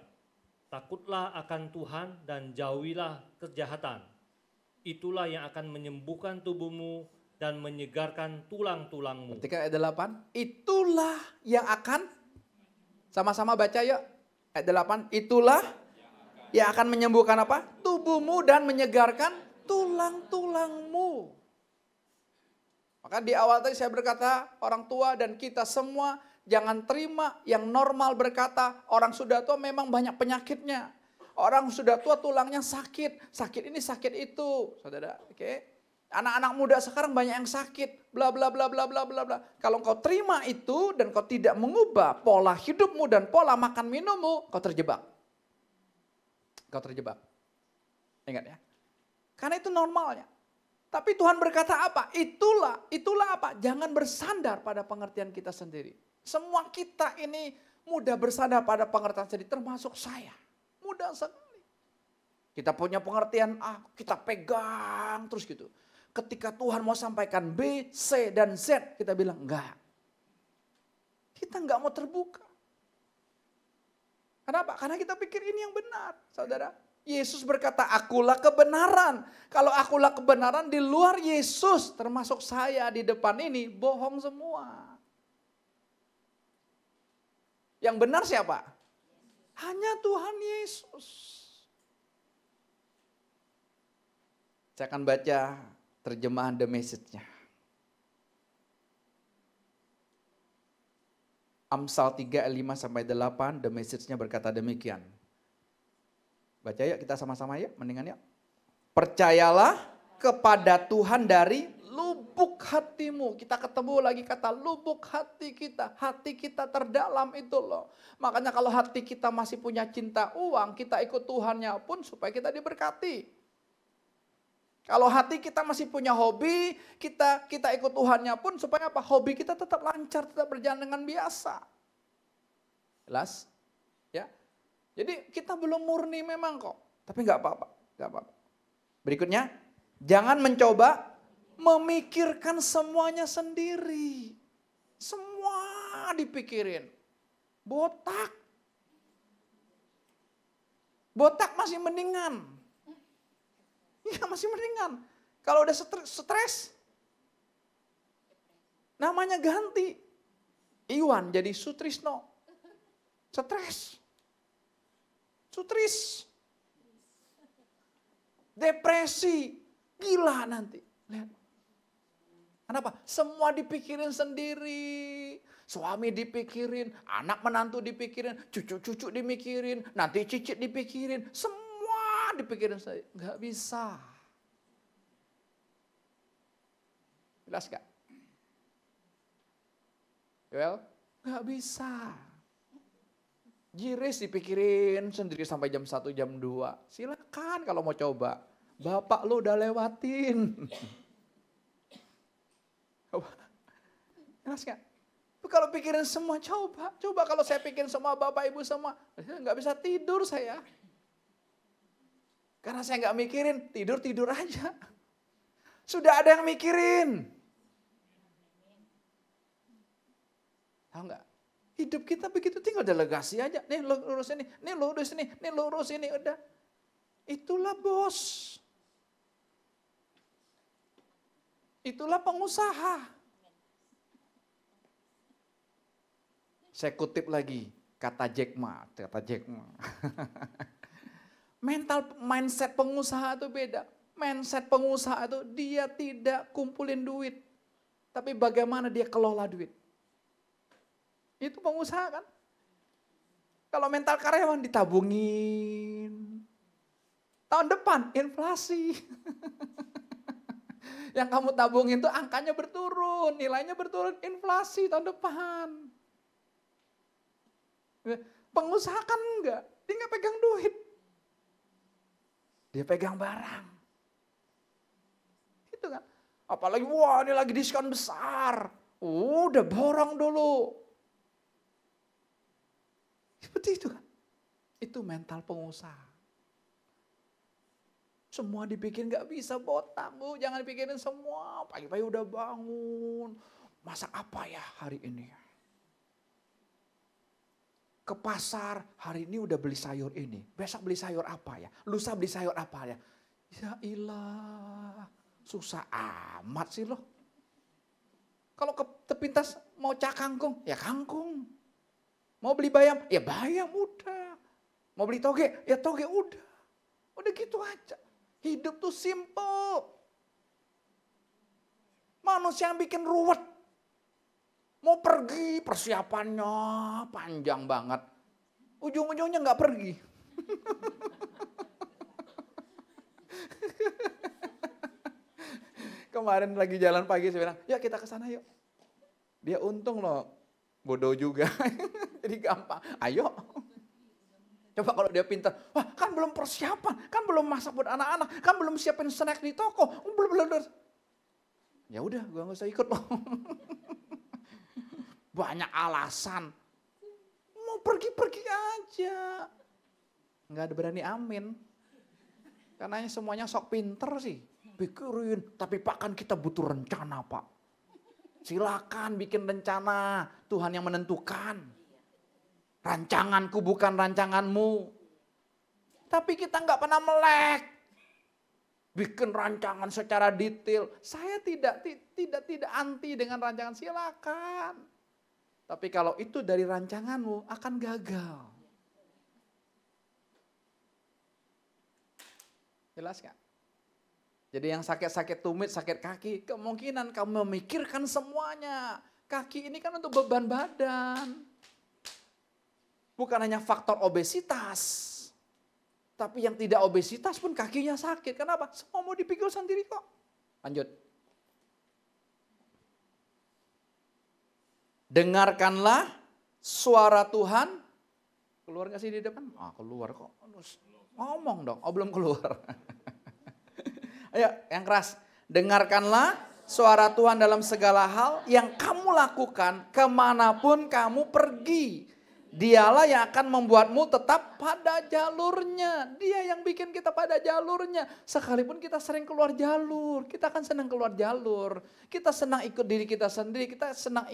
Takutlah akan Tuhan dan jauhilah kejahatan. Itulah yang akan menyembuhkan tubuhmu dan menyegarkan tulang-tulangmu. Ketika ayat 8, itulah yang akan, sama-sama baca yuk. Ayat 8, itulah yang akan menyembuhkan apa? Tubuhmu dan menyegarkan tulang-tulangmu. Maka di awal tadi saya berkata, orang tua dan kita semua jangan terima yang normal berkata, orang sudah tua memang banyak penyakitnya. Orang sudah tua tulangnya sakit, sakit ini sakit itu. Saudara, oke. Anak-anak muda sekarang banyak yang sakit, bla bla bla bla bla bla bla. Kalau kau terima itu dan kau tidak mengubah pola hidupmu dan pola makan minummu, kau terjebak. Kau terjebak. Ingat ya. Karena itu normalnya. Tapi Tuhan berkata apa? Itulah apa? Jangan bersandar pada pengertian kita sendiri. Semua kita ini mudah bersandar pada pengertian sendiri, termasuk saya. Mudah sekali. Kita punya pengertian A, kita pegang terus gitu. Ketika Tuhan mau sampaikan B, C, dan Z, kita bilang enggak. Kita enggak mau terbuka. Kenapa? Karena kita pikir ini yang benar, saudara. Yesus berkata, akulah kebenaran. Kalau akulah kebenaran di luar Yesus, termasuk saya di depan ini, bohong semua. Yang benar siapa? Hanya Tuhan Yesus. Saya akan baca terjemahan The Message-nya. Amsal 3 ayat 5 sampai 8, The Message-nya berkata demikian. Baca yuk kita sama-sama yuk, mendingan yuk. Percayalah kepada Tuhan dari lubuk hatimu. Kita ketemu lagi kata lubuk hati kita. Hati kita terdalam itu loh. Makanya kalau hati kita masih punya cinta uang, kita ikut Tuhannya pun supaya kita diberkati. Kalau hati kita masih punya hobi, kita ikut Tuhannya pun supaya apa? Hobi kita tetap lancar, tetap berjalan dengan biasa. Jelas? Ya. Jadi kita belum murni memang kok. Tapi nggak apa-apa. Berikutnya, jangan mencoba memikirkan semuanya sendiri. Semua dipikirin. Botak. Botak masih mendingan. Ya masih mendingan. Kalau udah stres, Namanya ganti. Iwan jadi Sutrisno. Stres. Sutris. Depresi. Gila nanti. Lihat. Kenapa? Semua dipikirin sendiri. Suami dipikirin, anak menantu dipikirin, cucu-cucu dimikirin, nanti cicit dipikirin. Semua dipikirin saya. Nggak bisa. Jelas gak? Well, nggak bisa. Giris dipikirin sendiri sampai jam 1, jam 2. Silakan kalau mau coba. Bapak lu udah lewatin. Jelas gak? Kalau pikirin semua, coba kalau saya pikirin semua Bapak Ibu semua, nggak bisa tidur saya. Karena saya nggak mikirin, tidur aja. Sudah ada yang mikirin. Tahu nggak? Hidup kita begitu, tinggal delegasi aja. Nih lurus ini, nih lurus ini, nih lurus ini, udah. Itulah bos. Itulah pengusaha. Saya kutip lagi kata Jack Ma. Mindset pengusaha itu beda. Mindset pengusaha itu dia tidak kumpulin duit. Tapi bagaimana dia kelola duit. Itu pengusaha kan. Kalau mental karyawan ditabungin. Tahun depan inflasi. Yang kamu tabungin tuh angkanya berturun. Nilainya berturun, inflasi tahun depan. Pengusaha kan enggak, dia enggak pegang duit. Dia pegang barang. Itu kan. Apalagi wah ini lagi diskon besar. Udah borong dulu. Seperti itu kan. Itu mental pengusaha. Semua dibikin enggak bisa botak, Bu. Jangan dipikirin semua. Pagi-pagi udah bangun. Masak apa ya hari ini? Ke pasar, hari ini udah beli sayur ini. Besok beli sayur apa ya? Lusa beli sayur apa ya? Ya ilah, susah amat sih loh. Kalau ke tepintas mau cak kangkung, ya kangkung. Mau beli bayam, ya bayam udah. Mau beli toge, ya toge udah. Udah gitu aja. Hidup tuh simple. Manusia yang bikin ruwet. Mau pergi persiapannya panjang banget. Ujung-ujungnya nggak pergi. Kemarin lagi jalan pagi saya bilang, ya kita ke sana yuk. Dia untung loh, bodoh juga. Jadi gampang, ayo. Coba kalau dia pintar, wah kan belum persiapan, kan belum masak buat anak-anak, kan belum siapin snack di toko. Belum. Ya udah, gua nggak usah ikut loh. Banyak alasan. Mau pergi-pergi aja. Nggak ada berani amin. Karena semuanya sok pinter sih. Pikirin, tapi Pak kan kita butuh rencana Pak. Silakan bikin rencana, Tuhan yang menentukan. Rancanganku bukan rancanganmu. Tapi kita nggak pernah melek. Bikin rancangan secara detail. Saya tidak anti dengan rancangan, silakan. Tapi kalau itu dari rancanganmu akan gagal. Jelas gak? Jadi yang sakit-sakit tumit, sakit kaki, kemungkinan kamu memikirkan semuanya. Kaki ini kan untuk beban badan. Bukan hanya faktor obesitas. Tapi yang tidak obesitas pun kakinya sakit. Kenapa? Semua mau dipikul sendiri kok. Lanjut. Dengarkanlah suara Tuhan. Keluar gak sih di depan? Keluar kok. Ngomong dong. Belum keluar. Ayo yang keras. Dengarkanlah suara Tuhan dalam segala hal yang kamu lakukan kemanapun kamu pergi. Dialah yang akan membuatmu tetap pada jalurnya. Dia yang bikin kita pada jalurnya. Sekalipun kita sering keluar jalur. Kita kan senang keluar jalur. Kita senang ikut diri kita sendiri. Kita senang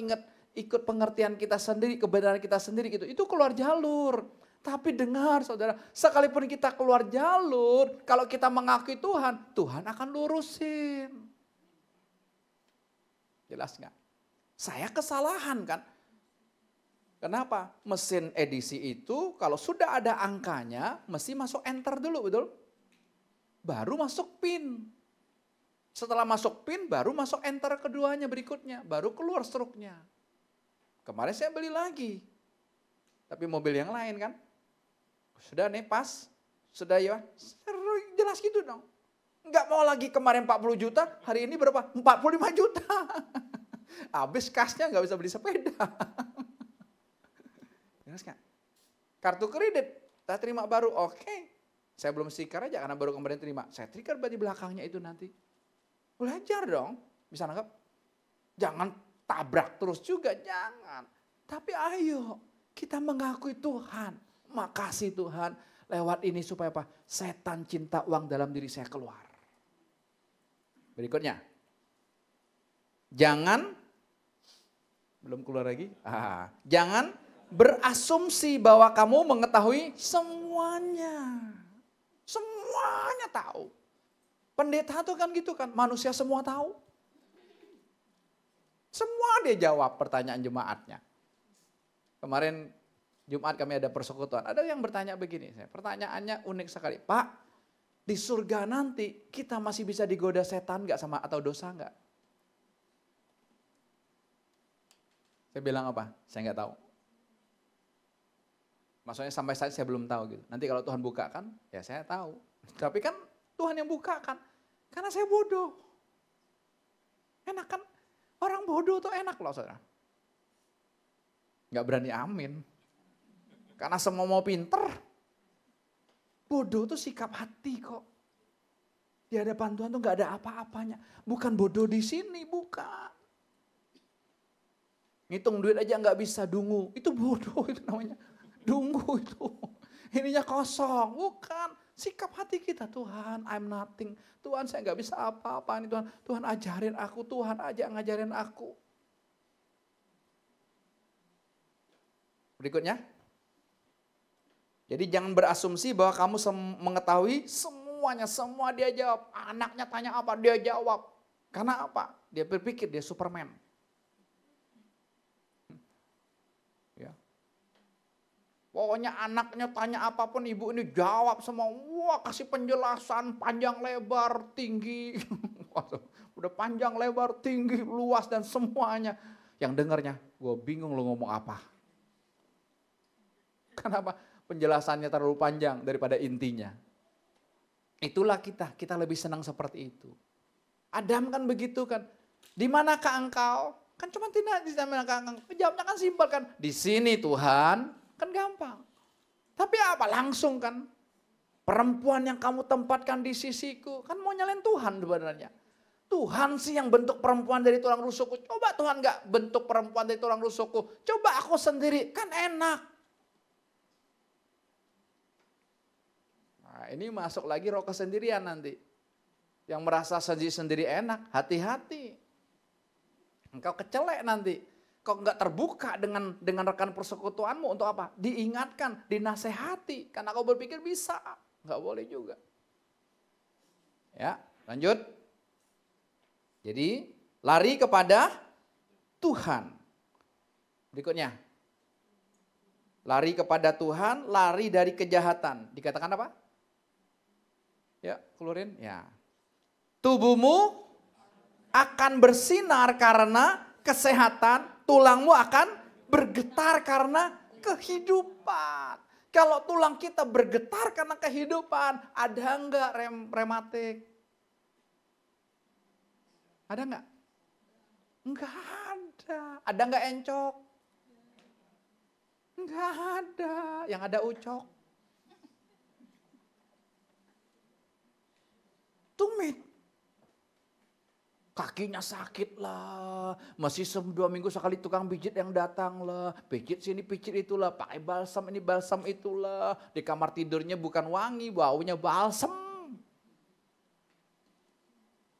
ikut pengertian kita sendiri. Kebenaran kita sendiri gitu. Itu keluar jalur. Tapi dengar saudara. Sekalipun kita keluar jalur. Kalau kita mengakui Tuhan. Tuhan akan lurusin. Jelas gak? Saya kesalahan kan. Kenapa? Mesin edisi itu kalau sudah ada angkanya, mesti masuk enter dulu, betul? Baru masuk pin. Setelah masuk pin, baru masuk enter keduanya berikutnya. Baru keluar struknya. Kemarin saya beli lagi. Tapi mobil yang lain kan. Sudah nih pas. Sudah ya. Jelas gitu dong. Enggak mau lagi kemarin 40 juta, hari ini berapa? 45 juta. Habis kasnya nggak bisa beli sepeda. Jelas kan? Kartu kredit, saya terima baru, oke. Saya belum stiker aja karena baru kemarin terima. Saya stiker di belakangnya itu nanti. Belajar dong, bisa nangkap? Jangan tabrak terus juga, jangan. Tapi ayo, kita mengakui Tuhan. Makasih Tuhan, lewat ini supaya apa? Setan cinta uang dalam diri saya keluar. Berikutnya, jangan, belum keluar lagi, jangan berasumsi bahwa kamu mengetahui semuanya. Semuanya tahu. Pendeta tuh kan gitu kan, manusia semua tahu. Semua dia jawab pertanyaan jemaatnya. Kemarin Jumat kami ada persekutuan, ada yang bertanya begini, pertanyaannya unik sekali. Pak, di surga nanti kita masih bisa digoda setan gak sama atau dosa gak? Saya bilang apa? Saya gak tahu. Maksudnya sampai saat saya belum tahu gitu. Nanti kalau Tuhan bukakan, ya saya tahu. Tapi kan Tuhan yang bukakan. Karena saya bodoh. Enak kan? Orang bodoh tuh enak loh saudara. Gak berani amin. Karena semua mau pinter. Bodoh tuh sikap hati kok. Di hadapan Tuhan tuh gak ada apa-apanya. Bukan bodoh di sini, bukan. Ngitung duit aja gak bisa, dungu. Itu bodoh itu namanya. Dungu itu. Ininya kosong, bukan. Sikap hati kita, Tuhan I'm nothing. Tuhan saya gak bisa apa-apa nih Tuhan. Tuhan ajarin aku, Tuhan aja ngajarin aku. Berikutnya. Jadi jangan berasumsi bahwa kamu mengetahui semuanya, semua dia jawab. Anaknya tanya apa, dia jawab. Karena apa? Dia berpikir dia Superman. Ya. Pokoknya anaknya tanya apapun, ibu ini jawab semua. Wah, kasih penjelasan panjang lebar, tinggi. Udah panjang lebar, tinggi, luas dan semuanya. Yang dengarnya, gue bingung lo ngomong apa. Kenapa? Penjelasannya terlalu panjang daripada intinya. Itulah kita lebih senang seperti itu. Adam kan begitu kan. Di manakah engkau? Kan cuma tidak di manakah engkau. Jawabnya kan simpel kan. Di sini Tuhan, kan gampang. Tapi apa? Langsung kan. Perempuan yang kamu tempatkan di sisiku, kan mau nyalain Tuhan sebenarnya. Tuhan sih yang bentuk perempuan dari tulang rusukku. Coba Tuhan gak bentuk perempuan dari tulang rusukku. Coba aku sendiri, kan enak. Nah, ini masuk lagi roh kesendirian nanti. Yang merasa sendiri enak, hati-hati. Engkau kecelek nanti. Kau nggak terbuka dengan rekan persekutuanmu untuk apa? Diingatkan, dinasehati. Karena kau berpikir bisa. Nggak boleh juga. Ya, lanjut. Jadi, lari kepada Tuhan. Berikutnya. Lari kepada Tuhan, lari dari kejahatan. Dikatakan apa? Ya, keluarin. Ya. Tubuhmu akan bersinar karena kesehatan, tulangmu akan bergetar karena kehidupan. Kalau tulang kita bergetar karena kehidupan, ada enggak rematik? Ada enggak? Enggak ada. Ada enggak encok? Enggak ada. Yang ada ucok. Tumit. Kakinya sakit lah, masih 2 minggu sekali tukang pijit yang datang lah, pijit sini pijit itulah, pakai balsam ini balsam itulah, di kamar tidurnya bukan wangi, baunya balsam.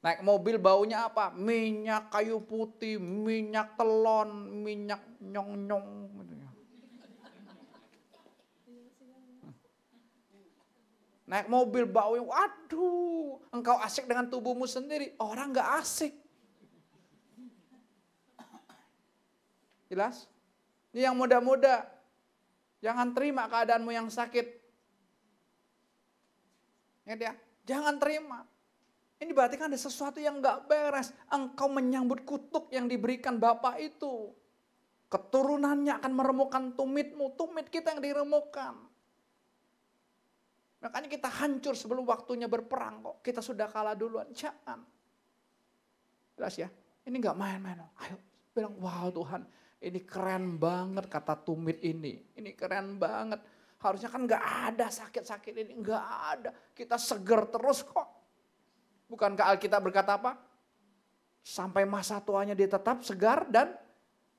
Naik mobil baunya apa? Minyak kayu putih, minyak telon, minyak nyong-nyong. Naik mobil baunya, waduh, engkau asik dengan tubuhmu sendiri, orang gak asik. Jelas? Ini yang muda-muda, jangan terima keadaanmu yang sakit. Ingat ya, jangan terima. Ini berarti kan ada sesuatu yang gak beres. Engkau menyambut kutuk yang diberikan Bapak itu. Keturunannya akan meremukkan tumitmu, tumit kita yang diremukkan. Makanya kita hancur sebelum waktunya berperang kok. Kita sudah kalah duluan, jangan. Jelas ya, ini gak main-main. Ayo bilang, wow Tuhan, ini keren banget kata tumit ini. Ini keren banget. Harusnya kan gak ada sakit-sakit ini, gak ada. Kita seger terus kok. Bukankah Alkitab berkata apa? Sampai masa tuanya dia tetap segar dan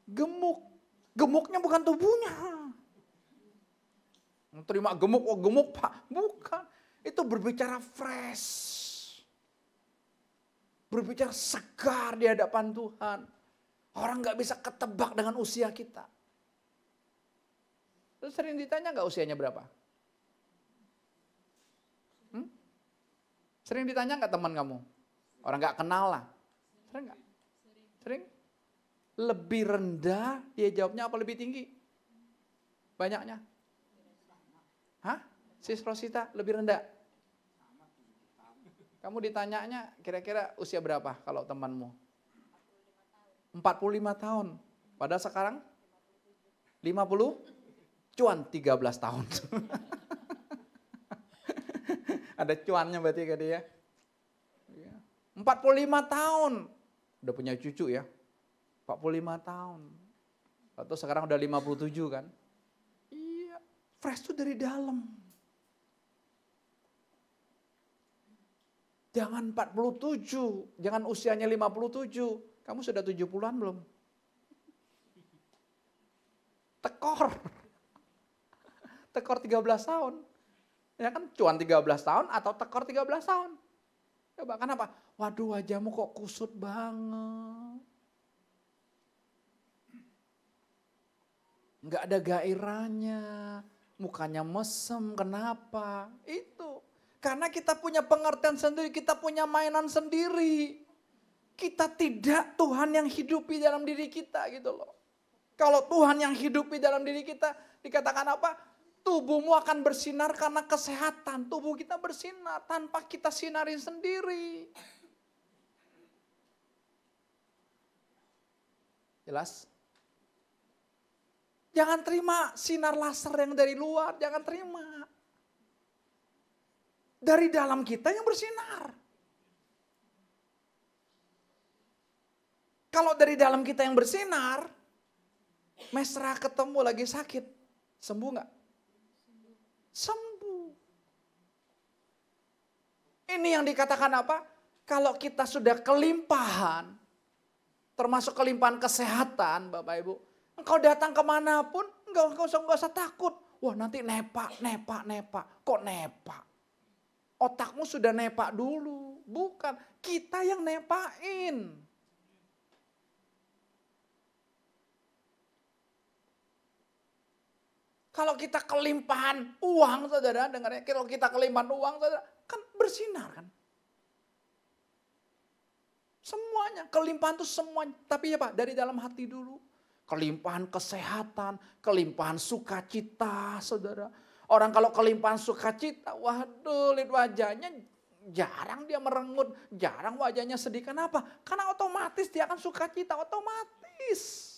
gemuk. Gemuknya bukan tubuhnya. Terima gemuk, oh gemuk Pak. Bukan. Itu berbicara fresh. Berbicara segar di hadapan Tuhan. Orang gak bisa ketebak dengan usia kita. Terus sering ditanya gak usianya berapa? Sering ditanya gak teman kamu? Orang gak kenal lah. Sering gak? Sering? Lebih rendah, dia jawabnya apa lebih tinggi? Banyaknya? Hah? Sis Rosita lebih rendah? Kamu ditanyanya kira-kira usia berapa kalau temanmu? 45 tahun. Padahal sekarang 50? Cuan 13 tahun. Ada cuannya berarti kan dia. 45 tahun. Udah punya cucu ya. 45 tahun. Atau sekarang udah 57 kan. Iya. Fresh tuh dari dalam. Jangan 47. Jangan usianya 57. Kamu sudah 70-an belum? Tekor. Tekor 13 tahun. Ya kan cuan 13 tahun atau tekor 13 tahun. Coba kenapa? Waduh wajahmu kok kusut banget. Enggak ada gairahnya. Mukanya mesem, kenapa? Itu. Karena kita punya pengertian sendiri, kita punya mainan sendiri. Kita tidak Tuhan yang hidupi dalam diri kita gitu loh. Kalau Tuhan yang hidupi dalam diri kita, dikatakan apa? Tubuhmu akan bersinar karena kesehatan. Tubuh kita bersinar tanpa kita sinarin sendiri. Jelas? Jangan terima sinar laser yang dari luar. Jangan terima. Dari dalam kita yang bersinar. Kalau dari dalam kita yang bersinar, mesra ketemu lagi sakit, sembuh nggak? Sembuh. Ini yang dikatakan apa? Kalau kita sudah kelimpahan, termasuk kelimpahan kesehatan Bapak Ibu, engkau datang kemanapun, enggak usah takut. Wah nanti nepa. Kok nepa? Otakmu sudah nepa dulu. Bukan, kita yang nepain. Kalau kita kelimpahan uang, saudara, dengarnya. Kalau kita kelimpahan uang, saudara, kan bersinar kan. Semuanya, kelimpahan itu semuanya. Tapi ya Pak, dari dalam hati dulu. Kelimpahan kesehatan, kelimpahan sukacita, saudara. Orang kalau kelimpahan sukacita, waduh, lihat wajahnya jarang dia merengut, jarang wajahnya sedih. Kenapa? Karena otomatis dia akan sukacita, otomatis.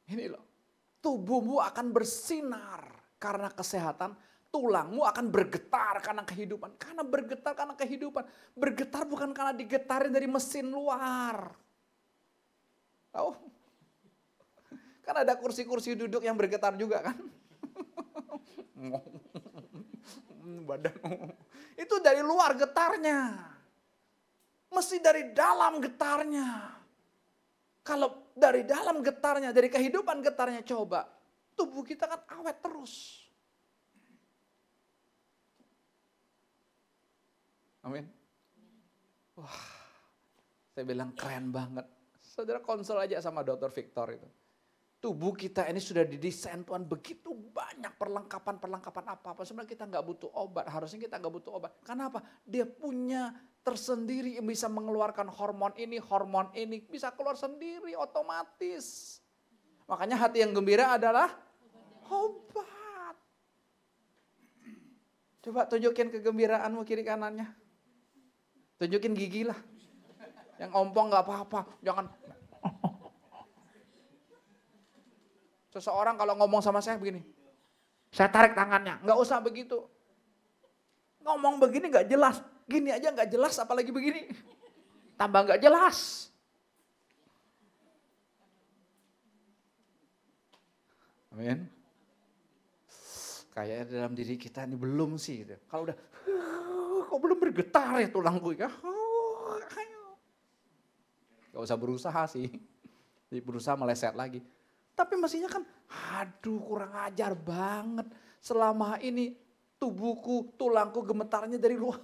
Ini loh, tubuhmu akan bersinar karena kesehatan, tulangmu akan bergetar karena kehidupan. Karena bergetar karena kehidupan. Bergetar bukan karena digetarin dari mesin luar. Tahu? Kan ada kursi-kursi duduk yang bergetar juga kan. Badan. Itu dari luar getarnya. Mesti dari dalam getarnya. Kalau dari dalam getarnya, dari kehidupan getarnya, coba. Tubuh kita kan awet terus. Amin. Wah, saya bilang keren banget. Saudara konsul aja sama Dr. Victor itu. Tubuh kita ini sudah didesain Tuhan begitu banyak perlengkapan apa-apa. Sebenarnya kita nggak butuh obat, harusnya kita nggak butuh obat. Kenapa? Dia punya tersendiri yang bisa mengeluarkan hormon ini, bisa keluar sendiri otomatis. Makanya hati yang gembira adalah obat. Coba tunjukin kegembiraanmu kiri kanannya. Tunjukin gigi lah. Yang ompong gak apa-apa, jangan. Seseorang kalau ngomong sama saya begini, saya tarik tangannya, gak usah begitu. Ngomong begini gak jelas, gini aja gak jelas apalagi begini. Tambah gak jelas. Amin. Kayaknya dalam diri kita ini belum sih. Gitu. Kalau udah, kok belum bergetar ya tulangku ya. Gak usah berusaha sih. Jadi berusaha meleset lagi. Tapi mestinya kan, aduh kurang ajar banget. Selama ini tubuhku, tulangku gemetarnya dari luar.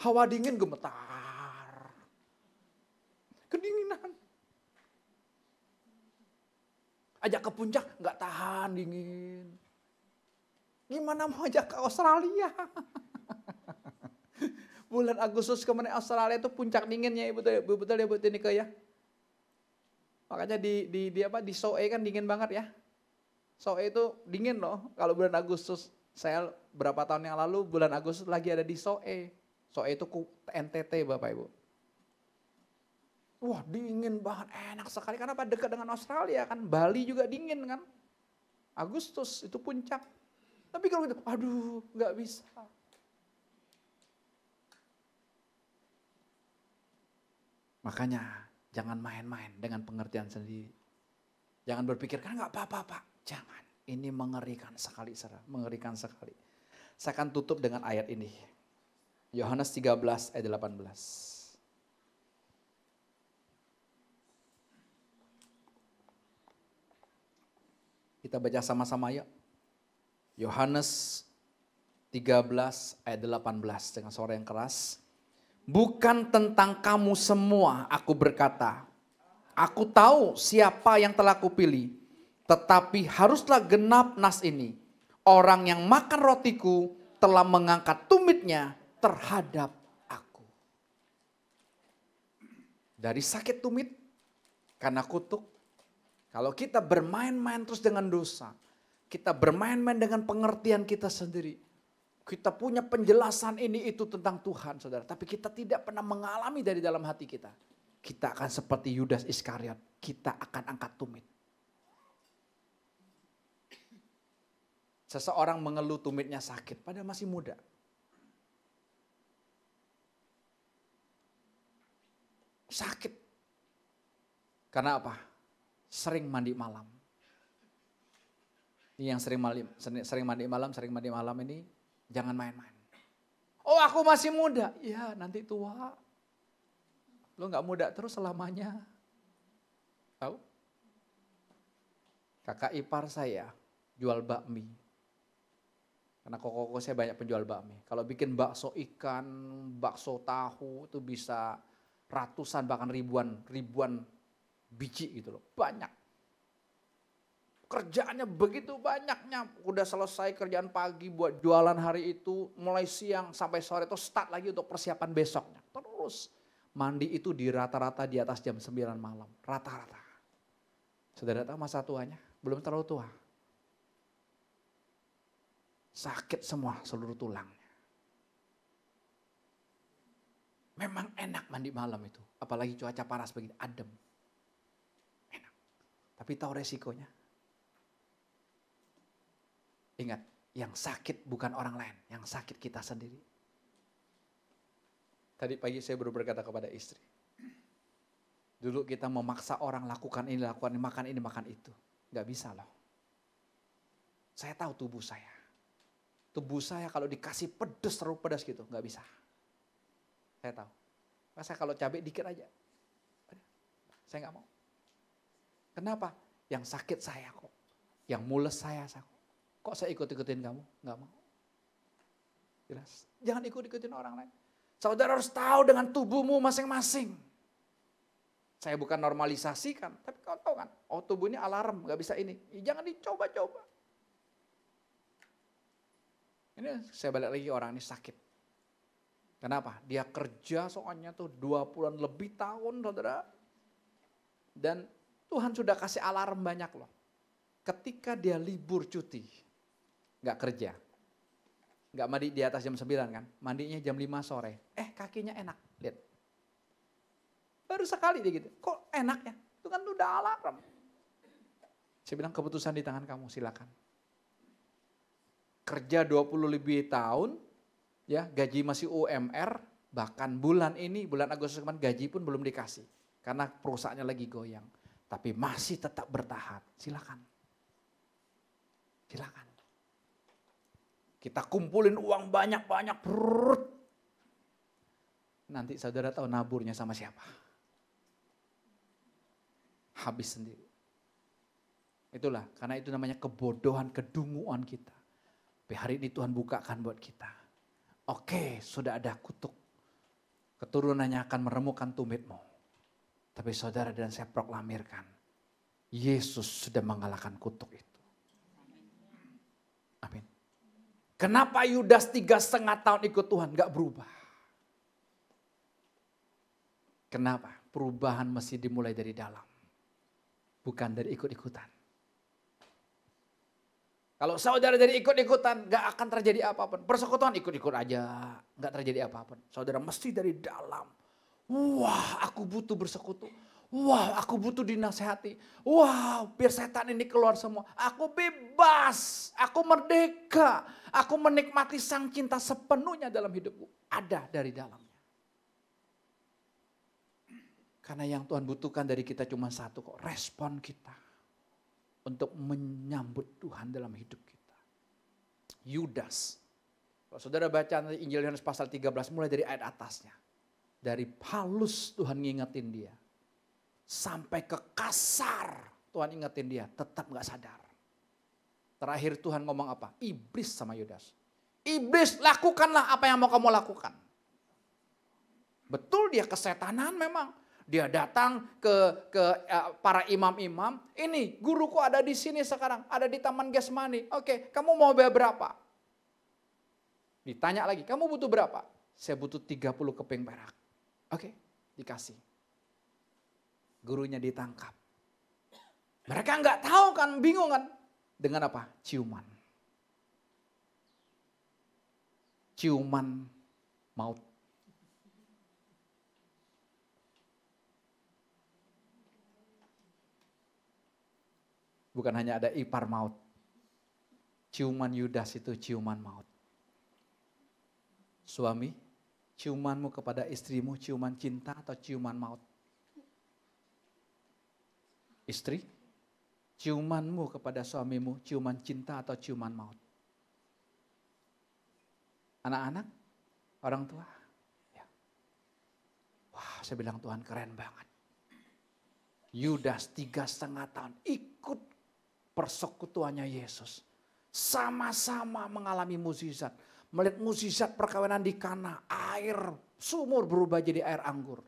Hawa dingin gemetar. Kedinginan. Ajak ke puncak nggak tahan dingin. Gimana mau ajak ke Australia? Bulan Agustus kemarin Australia itu puncak dinginnya betul ya Bu Tinike ya. Makanya di Soe kan dingin banget ya. Soe itu dingin loh. Kalau bulan Agustus, saya berapa tahun yang lalu bulan Agustus lagi ada di Soe. Soe itu NTT Bapak Ibu. Wah dingin banget, enak sekali. Karena apa? Dekat dengan Australia kan. Bali juga dingin kan. Agustus itu puncak. Tapi kalau gitu, aduh nggak bisa. Makanya jangan main-main dengan pengertian sendiri. Jangan berpikir, kan nggak apa-apa Pak. Jangan, ini mengerikan sekali, saudara. Mengerikan sekali. Saya akan tutup dengan ayat ini. Yohanes 13 ayat 18. Kita baca sama-sama yuk. Yohanes 13 ayat 18 dengan suara yang keras. Bukan tentang kamu semua aku berkata. Aku tahu siapa yang telah kupilih. Tetapi haruslah genap nas ini. Orang yang makan rotiku telah mengangkat tumitnya terhadap aku. Dari sakit tumit karena kutuk. Kalau kita bermain-main terus dengan dosa, kita bermain-main dengan pengertian kita sendiri, kita punya penjelasan ini itu tentang Tuhan saudara, tapi kita tidak pernah mengalami dari dalam hati kita. Kita akan seperti Yudas Iskariot, kita akan angkat tumit. Seseorang mengeluh tumitnya sakit, padahal masih muda. Sakit. Karena apa? Sering mandi malam. Ini yang sering mandi malam ini jangan main-main. Oh aku masih muda. Ya nanti tua. Lo gak muda terus selamanya. Tahu? Kakak ipar saya jual bakmi. Karena koko saya banyak penjual bakmi. Kalau bikin bakso ikan, bakso tahu itu bisa ratusan bahkan ribuan biji gitu loh, banyak. Kerjaannya begitu banyaknya, udah selesai kerjaan pagi buat jualan hari itu, mulai siang sampai sore itu start lagi untuk persiapan besoknya. Terus mandi itu di rata-rata di atas jam 9 malam, rata-rata. Saudara tahu masa tuanya? Belum terlalu tua. Sakit semua seluruh tulangnya. Memang enak mandi malam itu, apalagi cuaca panas begini, adem. Tapi tahu resikonya. Ingat, yang sakit bukan orang lain, yang sakit kita sendiri. Tadi pagi saya baru berkata kepada istri. Dulu kita memaksa orang lakukan ini, makan ini, makan itu. Gak bisa loh. Saya tahu tubuh saya. Tubuh saya kalau dikasih pedas, terlalu pedas gitu, gak bisa. Saya tahu. Masa kalau cabai dikit aja. Saya gak mau. Kenapa? Yang sakit saya kok. Yang mules saya kok. Kok saya ikut-ikutin kamu? Enggak mau. Jelas. Jangan ikut-ikutin orang lain. Saudara harus tahu dengan tubuhmu masing-masing. Saya bukan normalisasikan. Tapi kau tahu kan. Oh tubuh ini alarm. Gak bisa ini. Jangan dicoba-coba. Ini saya balik lagi orang ini sakit. Kenapa? Dia kerja soalnya tuh 20-an lebih tahun, saudara. Dan Tuhan sudah kasih alarm banyak loh. Ketika dia libur cuti, nggak kerja. Nggak mandi di atas jam 9 kan, mandinya jam 5 sore. Kakinya enak, lihat. Baru sekali dia gitu, kok enak ya? Itu kan udah alarm. Saya bilang keputusan di tangan kamu, silakan. Kerja 20 lebih tahun, ya gaji masih UMR, bahkan bulan Agustus kemarin gaji pun belum dikasih. Karena perusahaannya lagi goyang. Tapi masih tetap bertahan, silakan. Silakan. Kita kumpulin uang banyak-banyak. Nanti saudara tahu naburnya sama siapa. Habis sendiri. Itulah, karena itu namanya kebodohan, kedunguan kita. Tapi hari ini Tuhan bukakan buat kita. Oke, sudah ada kutuk. Keturunannya akan meremukan tumitmu. Tapi saudara dan saya proklamirkan, Yesus sudah mengalahkan kutuk itu. Amin. Kenapa Yudas 3,5 tahun ikut Tuhan gak berubah? Kenapa? Perubahan mesti dimulai dari dalam. Bukan dari ikut-ikutan. Kalau saudara dari ikut-ikutan gak akan terjadi apapun. Persekutuan ikut-ikut aja, gak terjadi apapun. Saudara mesti dari dalam. Wah, aku butuh bersekutu. Wah, aku butuh dinasehati. Wah, biar setan ini keluar semua. Aku bebas, aku merdeka. Aku menikmati sang cinta sepenuhnya dalam hidupku. Ada dari dalamnya. Karena yang Tuhan butuhkan dari kita cuma satu kok, respon kita. Untuk menyambut Tuhan dalam hidup kita. Yudas. Kalau saudara baca Injil Yohanes pasal 13 mulai dari ayat atasnya. Dari halus Tuhan ngingetin dia. Sampai ke kasar Tuhan ingetin dia, tetap gak sadar. Terakhir Tuhan ngomong apa? Iblis sama Yudas. Iblis, lakukanlah apa yang mau kamu lakukan. Betul dia kesetanan memang. Dia datang ke para imam-imam. Ini guruku ada di sini sekarang. Ada di Taman Getsemani. Oke, kamu mau bayar berapa? Ditanya lagi, kamu butuh berapa? Saya butuh 30 keping perak. Oke, dikasih. Gurunya ditangkap. Mereka nggak tahu kan, bingung kan. Dengan apa? Ciuman. Ciuman maut. Bukan hanya ada ipar maut. Ciuman Yudas itu ciuman maut. Suami, ciumanmu kepada istrimu ciuman cinta atau ciuman maut? Istri, ciumanmu kepada suamimu ciuman cinta atau ciuman maut? Anak-anak, orang tua. Ya. Wah, saya bilang Tuhan keren banget. Yudas 3,5 tahun ikut persekutuannya Yesus. Sama-sama mengalami mukjizat. Melihat mukjizat perkawinan di Kana, air sumur berubah jadi air anggur.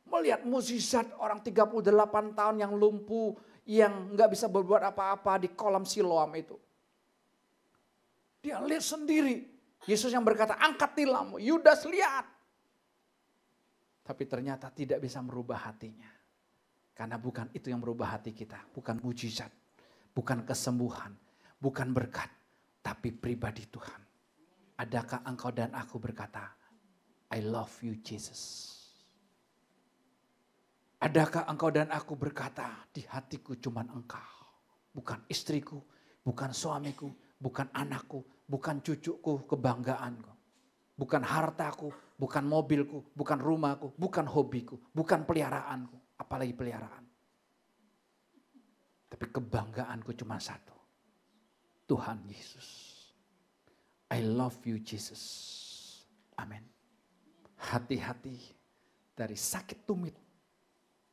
Melihat mukjizat orang 38 tahun yang lumpuh, yang gak bisa berbuat apa-apa di kolam Siloam itu. Dia lihat sendiri. Yesus yang berkata, angkat tilammu. Yudas lihat. Tapi ternyata tidak bisa merubah hatinya. Karena bukan itu yang merubah hati kita. Bukan mukjizat. Bukan kesembuhan, bukan berkat, tapi pribadi Tuhan. Adakah engkau dan aku berkata, I love you Jesus? Adakah engkau dan aku berkata, di hatiku cuman engkau. Bukan istriku, bukan suamiku, bukan anakku, bukan cucuku, kebanggaanku. Bukan hartaku, bukan mobilku, bukan rumahku, bukan hobiku, bukan peliharaanku, apalagi peliharaan. Tapi kebanggaanku cuma satu. Tuhan Yesus. I love you Jesus. Amin. Hati-hati dari sakit tumit.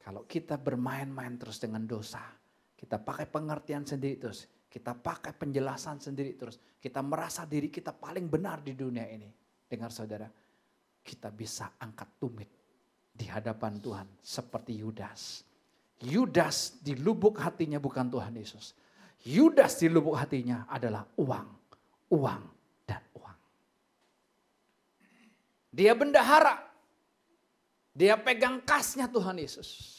Kalau kita bermain-main terus dengan dosa. Kita pakai pengertian sendiri terus. Kita pakai penjelasan sendiri terus. Kita merasa diri kita paling benar di dunia ini. Dengar saudara. Kita bisa angkat tumit di hadapan Tuhan seperti Yudas. Yudas di lubuk hatinya bukan Tuhan Yesus. Yudas di lubuk hatinya adalah uang, uang, dan uang. Dia bendahara. Dia pegang kasnya Tuhan Yesus.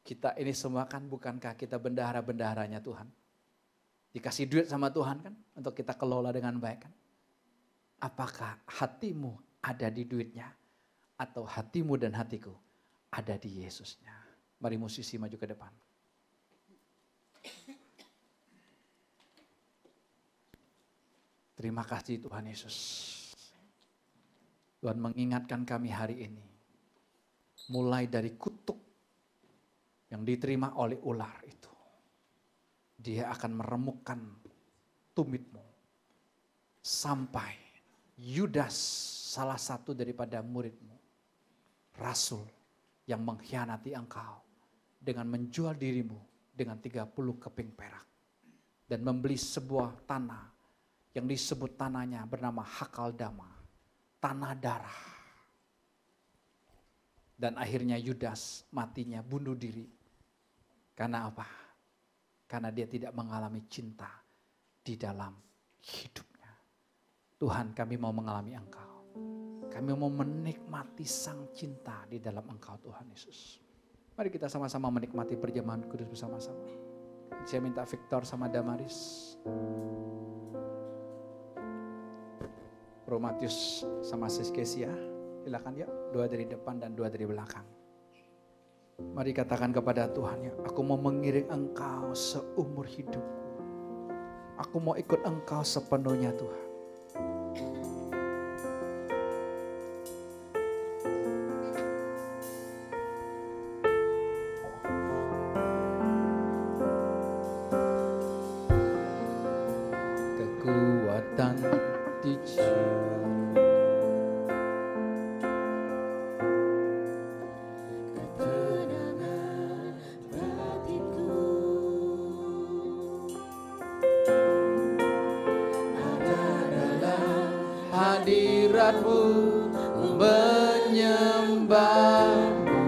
Kita ini semua kan bukankah kita bendahara-bendaharanya Tuhan? Dikasih duit sama Tuhan kan untuk kita kelola dengan baik kan? Apakah hatimu ada di duitnya atau hatimu dan hatiku ada di Yesusnya? Mari musisi maju ke depan. Terima kasih Tuhan Yesus. Tuhan mengingatkan kami hari ini. Mulai dari kutuk yang diterima oleh ular itu. Dia akan meremukkan tumitmu. Sampai Yudas, salah satu daripada muridmu. Rasul yang mengkhianati engkau. Dengan menjual dirimu dengan 30 keping perak. Dan membeli sebuah tanah. Yang disebut tanahnya bernama Hakaldama. Tanah darah. Dan akhirnya Yudas matinya bunuh diri. Karena apa? Karena dia tidak mengalami cinta di dalam hidupnya. Tuhan, kami mau mengalami Engkau. Kami mau menikmati sang cinta di dalam Engkau Tuhan Yesus. Mari kita sama-sama menikmati perjamuan kudus bersama-sama. Saya minta Victor sama Damaris. Bro Matius sama Sis Kesia, silakan ya, 2 dari depan dan 2 dari belakang. Mari katakan kepada Tuhan ya, aku mau mengiring Engkau seumur hidupku. Aku mau ikut Engkau sepenuhnya Tuhan. Kekuatan di jiwa. Hadiratmu menyembahmu,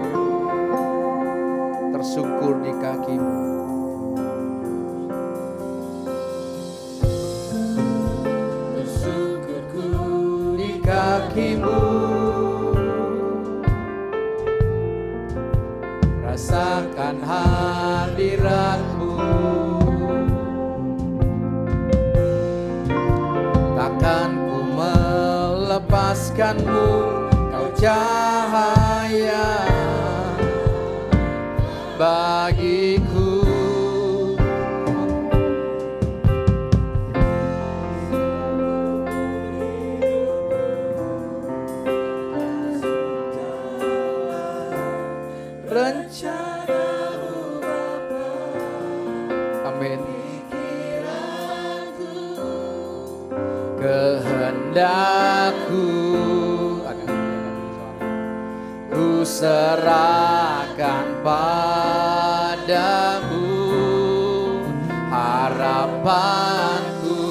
tersungkur di kakimu. Tersungkurku di kakimu, rasakan hadiratmu. Takkan lepaskanmu, kau cahaya bagiku. Rencanamu Bapa, amin. Kehendakku ku serahkan padamu, harapanku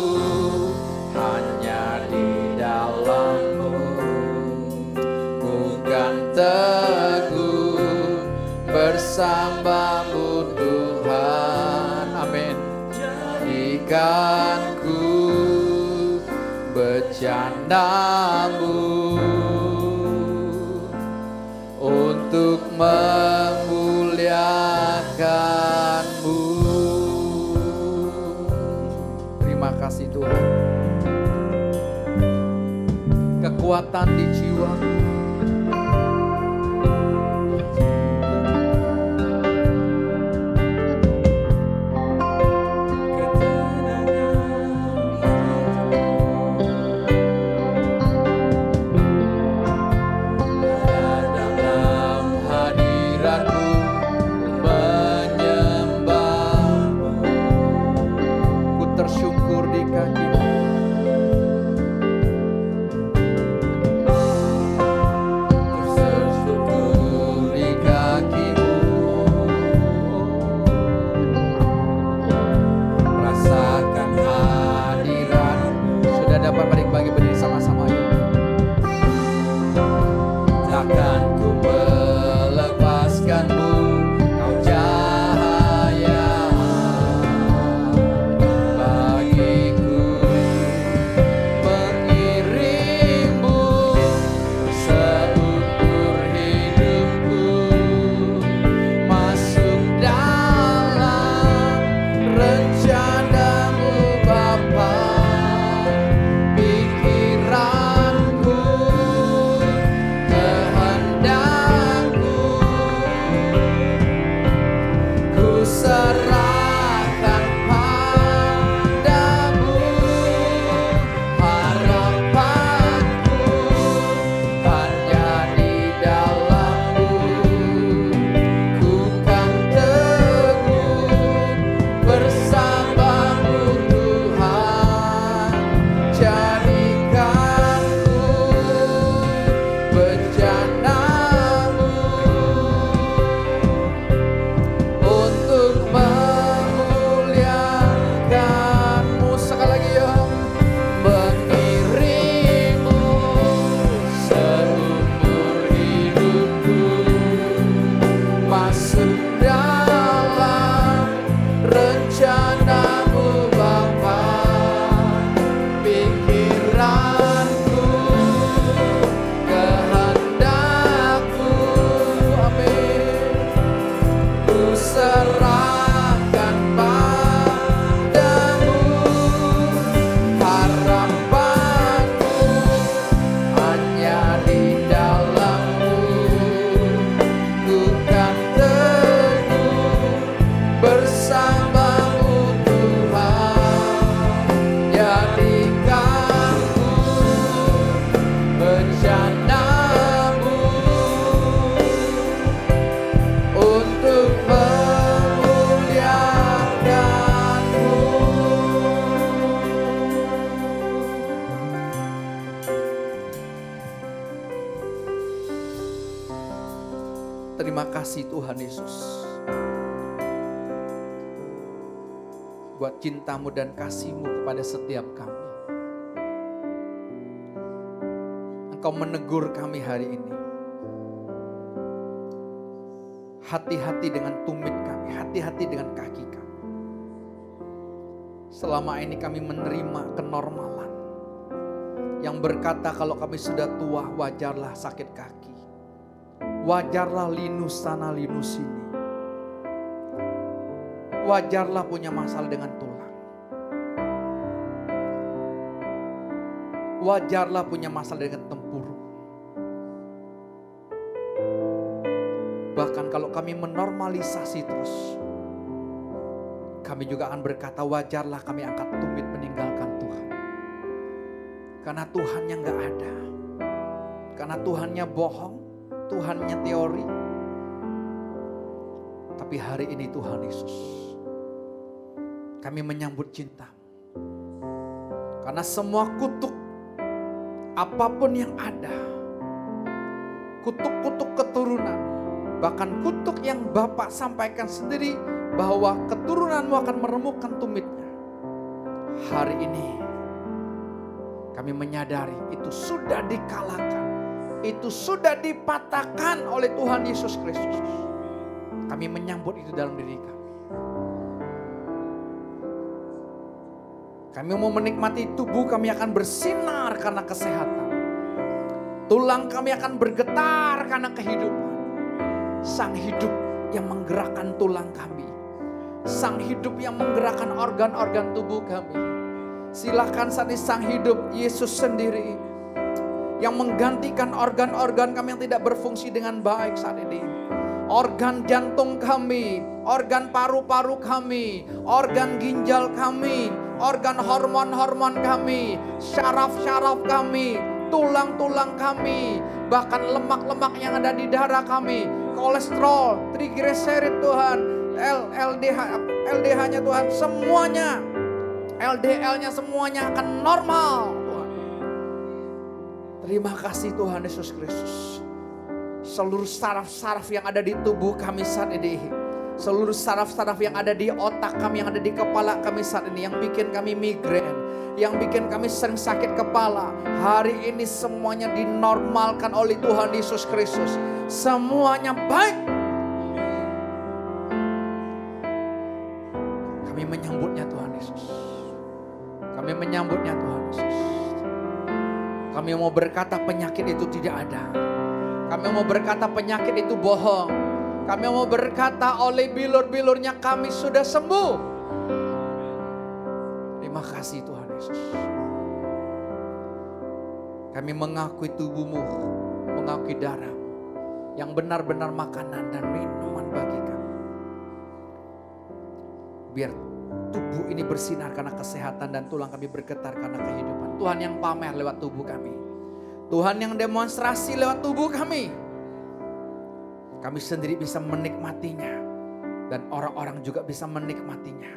hanya di dalam-Mu. Bukan teguh bersamamu Tuhan, amin. Jadikanku bejanamu untuk memuliakan-Mu. Terima kasih Tuhan. Kekuatan di jiwa. kasih Tuhan Yesus. Buat cinta-Mu dan kasih-Mu kepada setiap kami. Engkau menegur kami hari ini. Hati-hati dengan tumit kami, hati-hati dengan kaki kami. Selama ini kami menerima kenormalan yang berkata kalau kami sudah tua wajarlah sakit kaki. Wajarlah linus sana linus sini. Wajarlah punya masalah dengan tulang. Wajarlah punya masalah dengan tempurung. Bahkan kalau kami menormalisasi terus, kami juga akan berkata wajarlah kami angkat tumit meninggalkan Tuhan. Karena Tuhannya gak ada. Karena Tuhannya bohong, Tuhannya teori. Tapi hari ini Tuhan Yesus, kami menyambut cinta. Karena semua kutuk, apapun yang ada, kutuk-kutuk keturunan, bahkan kutuk yang Bapak sampaikan sendiri bahwa keturunanmu akan meremukkan tumitnya. Hari ini kami menyadari itu sudah dikalahkan, itu sudah dipatahkan oleh Tuhan Yesus Kristus. Kami menyambut itu dalam diri kami. Kami mau menikmati tubuh kami akan bersinar karena kesehatan. Tulang kami akan bergetar karena kehidupan. Sang hidup yang menggerakkan tulang kami. Sang hidup yang menggerakkan organ-organ tubuh kami. Silakan saat ini sang hidup Yesus sendiri yang menggantikan organ-organ kami yang tidak berfungsi dengan baik saat ini. Organ jantung kami, organ paru-paru kami, organ ginjal kami, organ hormon-hormon kami, syaraf-syaraf kami, tulang-tulang kami, bahkan lemak-lemak yang ada di darah kami, kolesterol, triglycerid Tuhan, LDH-nya Tuhan, semuanya, LDL-nya semuanya akan normal Tuhan. Terima kasih Tuhan Yesus Kristus. Seluruh saraf-saraf yang ada di tubuh kami saat ini, seluruh saraf-saraf yang ada di otak kami, yang ada di kepala kami saat ini, yang bikin kami migrain, yang bikin kami sering sakit kepala, hari ini semuanya dinormalkan oleh Tuhan Yesus Kristus. Semuanya baik. Kami menyambutnya Tuhan Yesus. Kami menyambutnya Tuhan Yesus. Kami mau berkata penyakit itu tidak ada. Kami mau berkata penyakit itu bohong. Kami mau berkata oleh bilur-bilurnya kami sudah sembuh. Terima kasih Tuhan Yesus. Kami mengakui tubuh-Mu, mengakui darah yang benar-benar makanan dan minuman bagi kami. Biar tubuh ini bersinar karena kesehatan dan tulang kami bergetar karena kehidupan. Tuhan yang pamer lewat tubuh kami. Tuhan yang demonstrasi lewat tubuh kami. Kami sendiri bisa menikmatinya. Dan orang-orang juga bisa menikmatinya.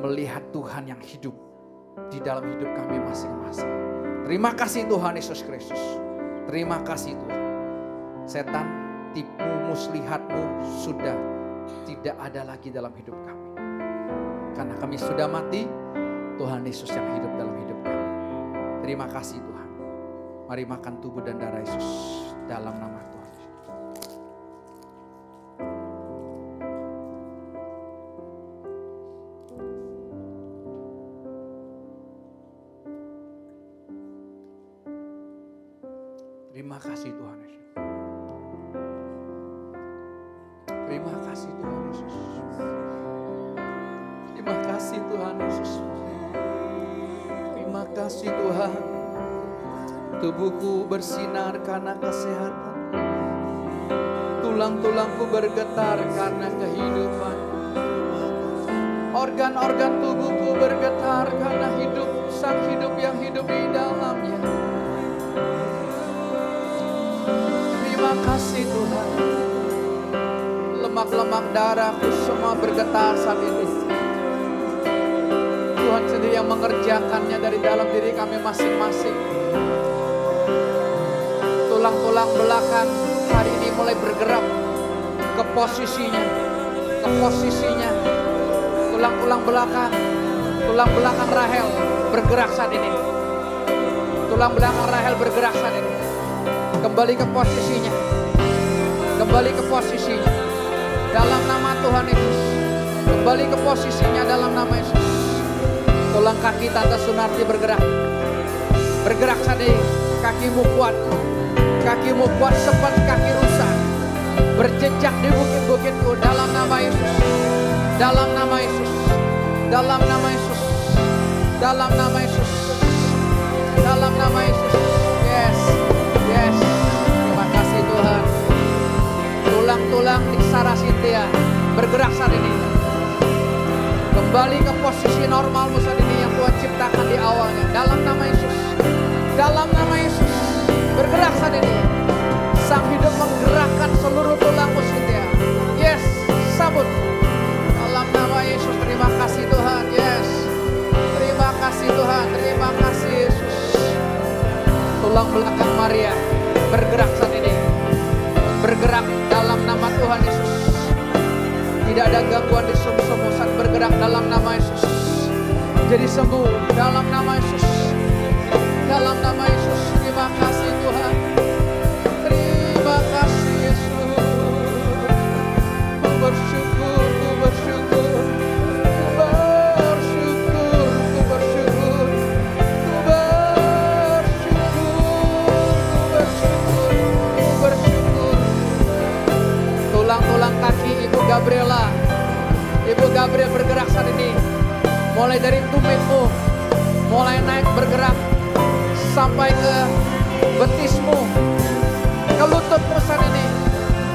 Melihat Tuhan yang hidup di dalam hidup kami masing-masing. Terima kasih Tuhan Yesus Kristus. Terima kasih Tuhan. Setan, tipu, muslihatmu sudah tidak ada lagi dalam hidup kami. Karena kami sudah mati, Tuhan Yesus yang hidup dalam hidup kami. Terima kasih Tuhan. Mari makan tubuh dan darah Yesus dalam nama Tuhan. Terima kasih Tuhan Yesus. Terima kasih Tuhan Yesus. Terima kasih Tuhan Yesus. Terima kasih Tuhan. Tubuhku bersinar karena kesehatan. Tulang-tulangku bergetar karena kehidupan. Organ-organ tubuhku bergetar karena hidup, sang hidup yang hidup di dalamnya. Terima kasih Tuhan. Lemak-lemak darahku semua bergetar saat ini. Tuhan sendiri yang mengerjakannya dari dalam diri kami masing-masing. Tulang-tulang belakang hari ini mulai bergerak. ke posisinya, ke posisinya. Tulang-tulang belakang Rahel bergerak saat ini. Tulang belakang Rahel bergerak saat ini. Kembali ke posisinya. Kembali ke posisinya. Dalam nama Tuhan Yesus. Kembali ke posisinya dalam nama Yesus. Tulang kaki Tante Sunarti bergerak. Bergerak saat ini. Kakimu kuat. Kakimu kuat seperti kaki rusa. Berjejak di bukit-bukitku dalam nama Yesus. Dalam nama Yesus. Dalam nama Yesus. Dalam nama Yesus. Dalam nama Yesus. Yes. Yes. Terima kasih Tuhan. Tulang-tulang di Sarah Cynthia bergerak saat ini. Kembali ke posisi normalmu saat ini yang Tuhan ciptakan di awalnya. Dalam nama Yesus. Dalam nama Yesus. Bergerak saat ini. Sang hidup menggerakkan seluruh tulangmu Cynthia. Yes. Sambut. Dalam nama Yesus. Terima kasih Tuhan. Yes. Terima kasih Tuhan. Terima kasih Yesus. Tulang belakang Maria bergerak saat ini. Bergerak dalam nama Tuhan Yesus. Tidak ada gangguan di sum-sum saat bergerak dalam nama Yesus. Jadi sembuh dalam nama Yesus. Dalam nama Yesus. Terima kasih Tuhan. Terima kasih Yesus. Ku bersyukur, ku bersyukur. Ku bersyukur, ku bersyukur. Ku bersyukur, ku bersyukur, ku bersyukur. Tulang-tulang kaki Ibu Gabriela. Ibu Gabriel bergerak saat ini. Mulai dari tumitmu, mulai naik bergerak sampai ke betismu, ke lututmu saat ini,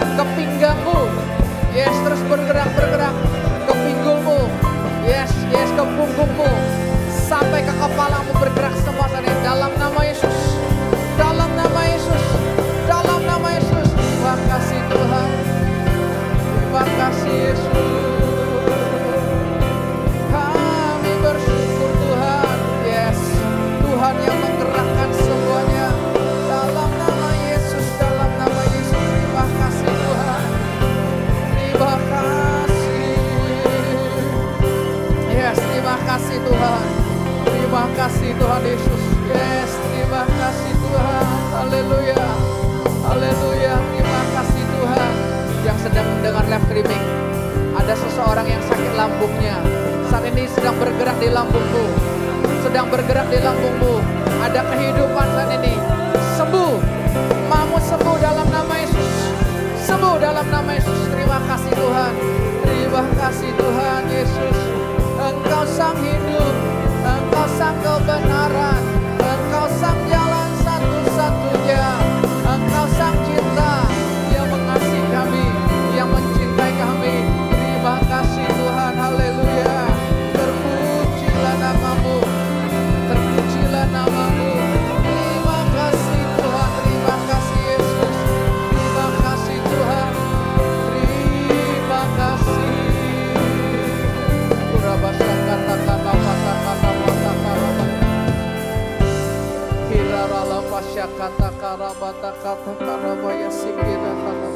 ke pinggangmu. Yes, terus bergerak ke pinggulmu. Yes, yes, ke punggungmu sampai ke kepalamu bergerak semua saat ini dalam nama Yesus. Dalam nama Yesus. Dalam nama Yesus. Terima kasih Tuhan. Terima kasih Yesus. Kami bersyukur Tuhan. Yes, Tuhan yang menggerakkan semuanya. Dalam nama Yesus, dalam nama Yesus. Terima kasih Tuhan. Terima kasih. Yes, terima kasih Tuhan. Terima kasih Tuhan Yesus. Yes, terima kasih Tuhan. Haleluya. Haleluya. Terima kasih Tuhan. Yang sedang mendengar live streaming, ada seseorang yang sakit lambungnya. Saat ini sedang bergerak di lambungmu. Sedang bergerak di lambungmu. Ada kehidupan saat ini. Sembuh. Mamu sembuh dalam nama Yesus. Sembuh dalam nama Yesus. Terima kasih Tuhan. Terima kasih Tuhan Yesus. Engkau sang hidup. Engkau sang kebenaran. Engkau sang jalan satu-satunya. Engkau sang cinta yang mengasihi kami, yang mencintai kami. Terima kasih Tuhan. Haleluya. Terpujilah namamu. Terpujilah namamu. Terima kasih Tuhan. Terima kasih Yesus. Terima kasih Tuhan. Terima kasih. Kurabasa kata-kata Kirarala pasya kata-kata karabaya sikira kata.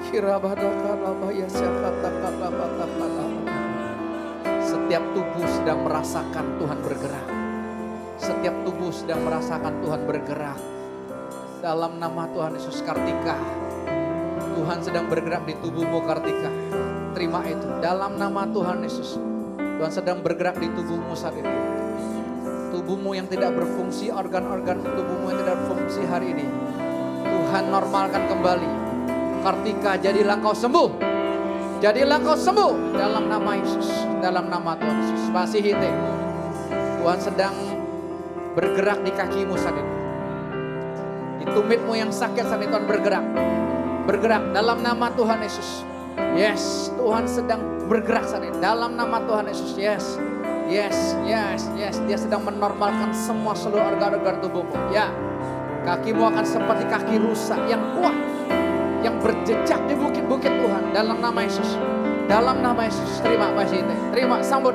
Kirabada karabaya kata-kata. Setiap tubuh sedang merasakan Tuhan bergerak. Setiap tubuh sedang merasakan Tuhan bergerak. Dalam nama Tuhan Yesus. Kartika, Tuhan sedang bergerak di tubuhmu Kartika. Terima itu. Dalam nama Tuhan Yesus. Tuhan sedang bergerak di tubuhmu saat ini. Tubuhmu yang tidak berfungsi, organ-organ tubuhmu yang tidak berfungsi hari ini, Tuhan normalkan kembali. Kartika, jadilah kau sembuh. Jadilah kau sembuh dalam nama Yesus. Dalam nama Tuhan Yesus. Masih hite. Tuhan sedang bergerak di kakimu saat ini. Di tumitmu yang sakit saat ini Tuhan bergerak. Bergerak dalam nama Tuhan Yesus. Yes, Tuhan sedang bergerak saat ini dalam nama Tuhan Yesus. Yes. Yes, yes, yes. Dia sedang menormalkan semua seluruh organ-organ tubuhmu. Ya, kakimu akan seperti kaki rusa yang kuat, yang berjejak di bukit-bukit Tuhan. Dalam nama Yesus. Dalam nama Yesus. Terima kasih. Terima, sambut.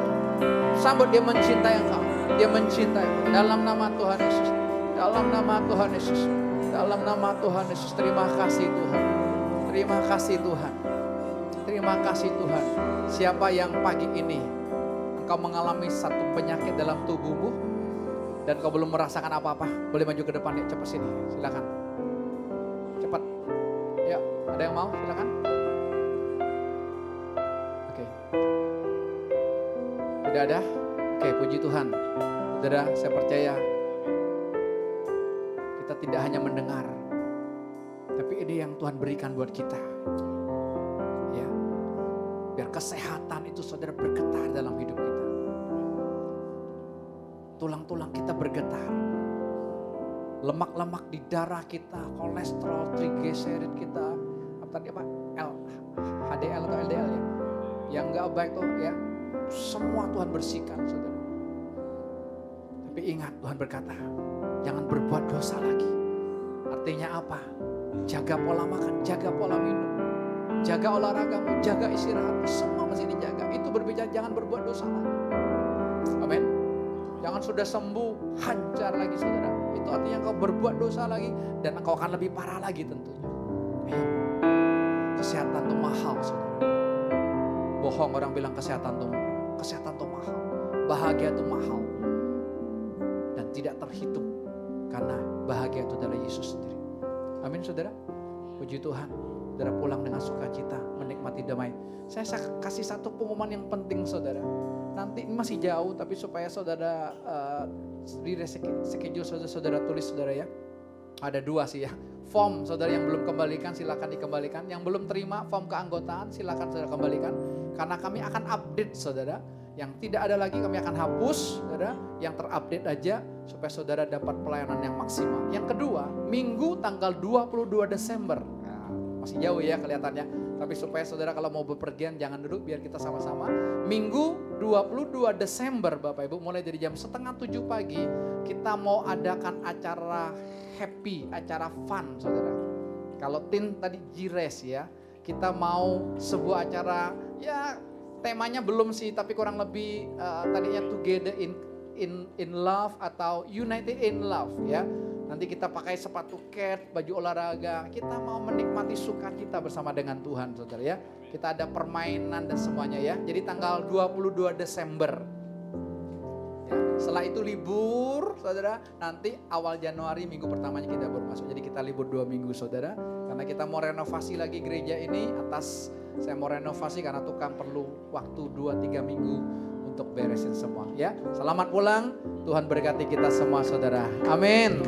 Sambut, dia mencintai engkau. Dia mencintai engkau. Dalam nama Tuhan Yesus. Dalam nama Tuhan Yesus. Dalam nama Tuhan Yesus. Terima kasih Tuhan. Terima kasih Tuhan. Terima kasih Tuhan. Siapa yang pagi ini engkau mengalami satu penyakit dalam tubuhmu dan kau belum merasakan apa-apa, boleh maju ke depan ya, cepat sini, silakan. Cepat. Ya, ada yang mau? Silakan. Oke. Tidak ada? Oke, puji Tuhan. Saudara, saya percaya kita tidak hanya mendengar, tapi ini yang Tuhan berikan buat kita. Ya, biar kesehatan itu saudara bergetar dalam hidup kita. Tulang-tulang kita bergetar. Lemak-lemak di darah kita, kolesterol, trigliserid kita, apa tadi apa? HDL atau LDL ya. Yang enggak baik tuh ya. Semua Tuhan bersihkan saudara. Tapi ingat Tuhan berkata, jangan berbuat dosa lagi. Artinya apa? Jaga pola makan, jaga pola minum, jaga olahragamu, jaga istirahatmu, semua mesti dijaga. Itu berbicara jangan berbuat dosa lagi. Amin. Jangan sudah sembuh, hancur lagi saudara. Itu artinya engkau berbuat dosa lagi dan engkau akan lebih parah lagi tentunya. Ayo. Kesehatan itu mahal saudara. Bohong orang bilang kesehatan itu murah. Kesehatan itu mahal. Bahagia itu mahal. Dan tidak terhitung. Karena bahagia itu adalah Yesus sendiri. Amin saudara. Puji Tuhan. Saudara pulang dengan sukacita, menikmati damai. Saya kasih satu pengumuman yang penting saudara. Nanti ini masih jauh tapi supaya saudara di schedule saudara tulis saudara ya. Ada 2 sih ya. Form saudara yang belum kembalikan silakan dikembalikan. Yang belum terima form keanggotaan silakan saudara kembalikan. Karena kami akan update saudara. Yang tidak ada lagi kami akan hapus saudara. Yang terupdate aja supaya saudara dapat pelayanan yang maksimal. Yang kedua, Minggu tanggal 22 Desember. Nah, masih jauh ya kelihatannya. Tapi supaya saudara kalau mau bepergian jangan duduk biar kita sama-sama. Minggu 22 Desember Bapak Ibu mulai dari jam 6:30 pagi kita mau adakan acara happy, acara fun saudara. Kalau Tin tadi Jires ya, kita mau sebuah acara ya temanya belum sih tapi kurang lebih tadinya together in love atau united in love ya. Nanti kita pakai sepatu cat, baju olahraga. Kita mau menikmati sukacita bersama dengan Tuhan, saudara ya. Kita ada permainan dan semuanya ya. Jadi tanggal 22 Desember. Ya, setelah itu libur, saudara. Nanti awal Januari minggu pertamanya kita baru masuk. Jadi kita libur 2 minggu, saudara. Karena kita mau renovasi lagi gereja ini. Saya mau renovasi karena tukang perlu waktu 2-3 minggu untuk beresin semua ya. Selamat pulang. Tuhan berkati kita semua, saudara. Amin.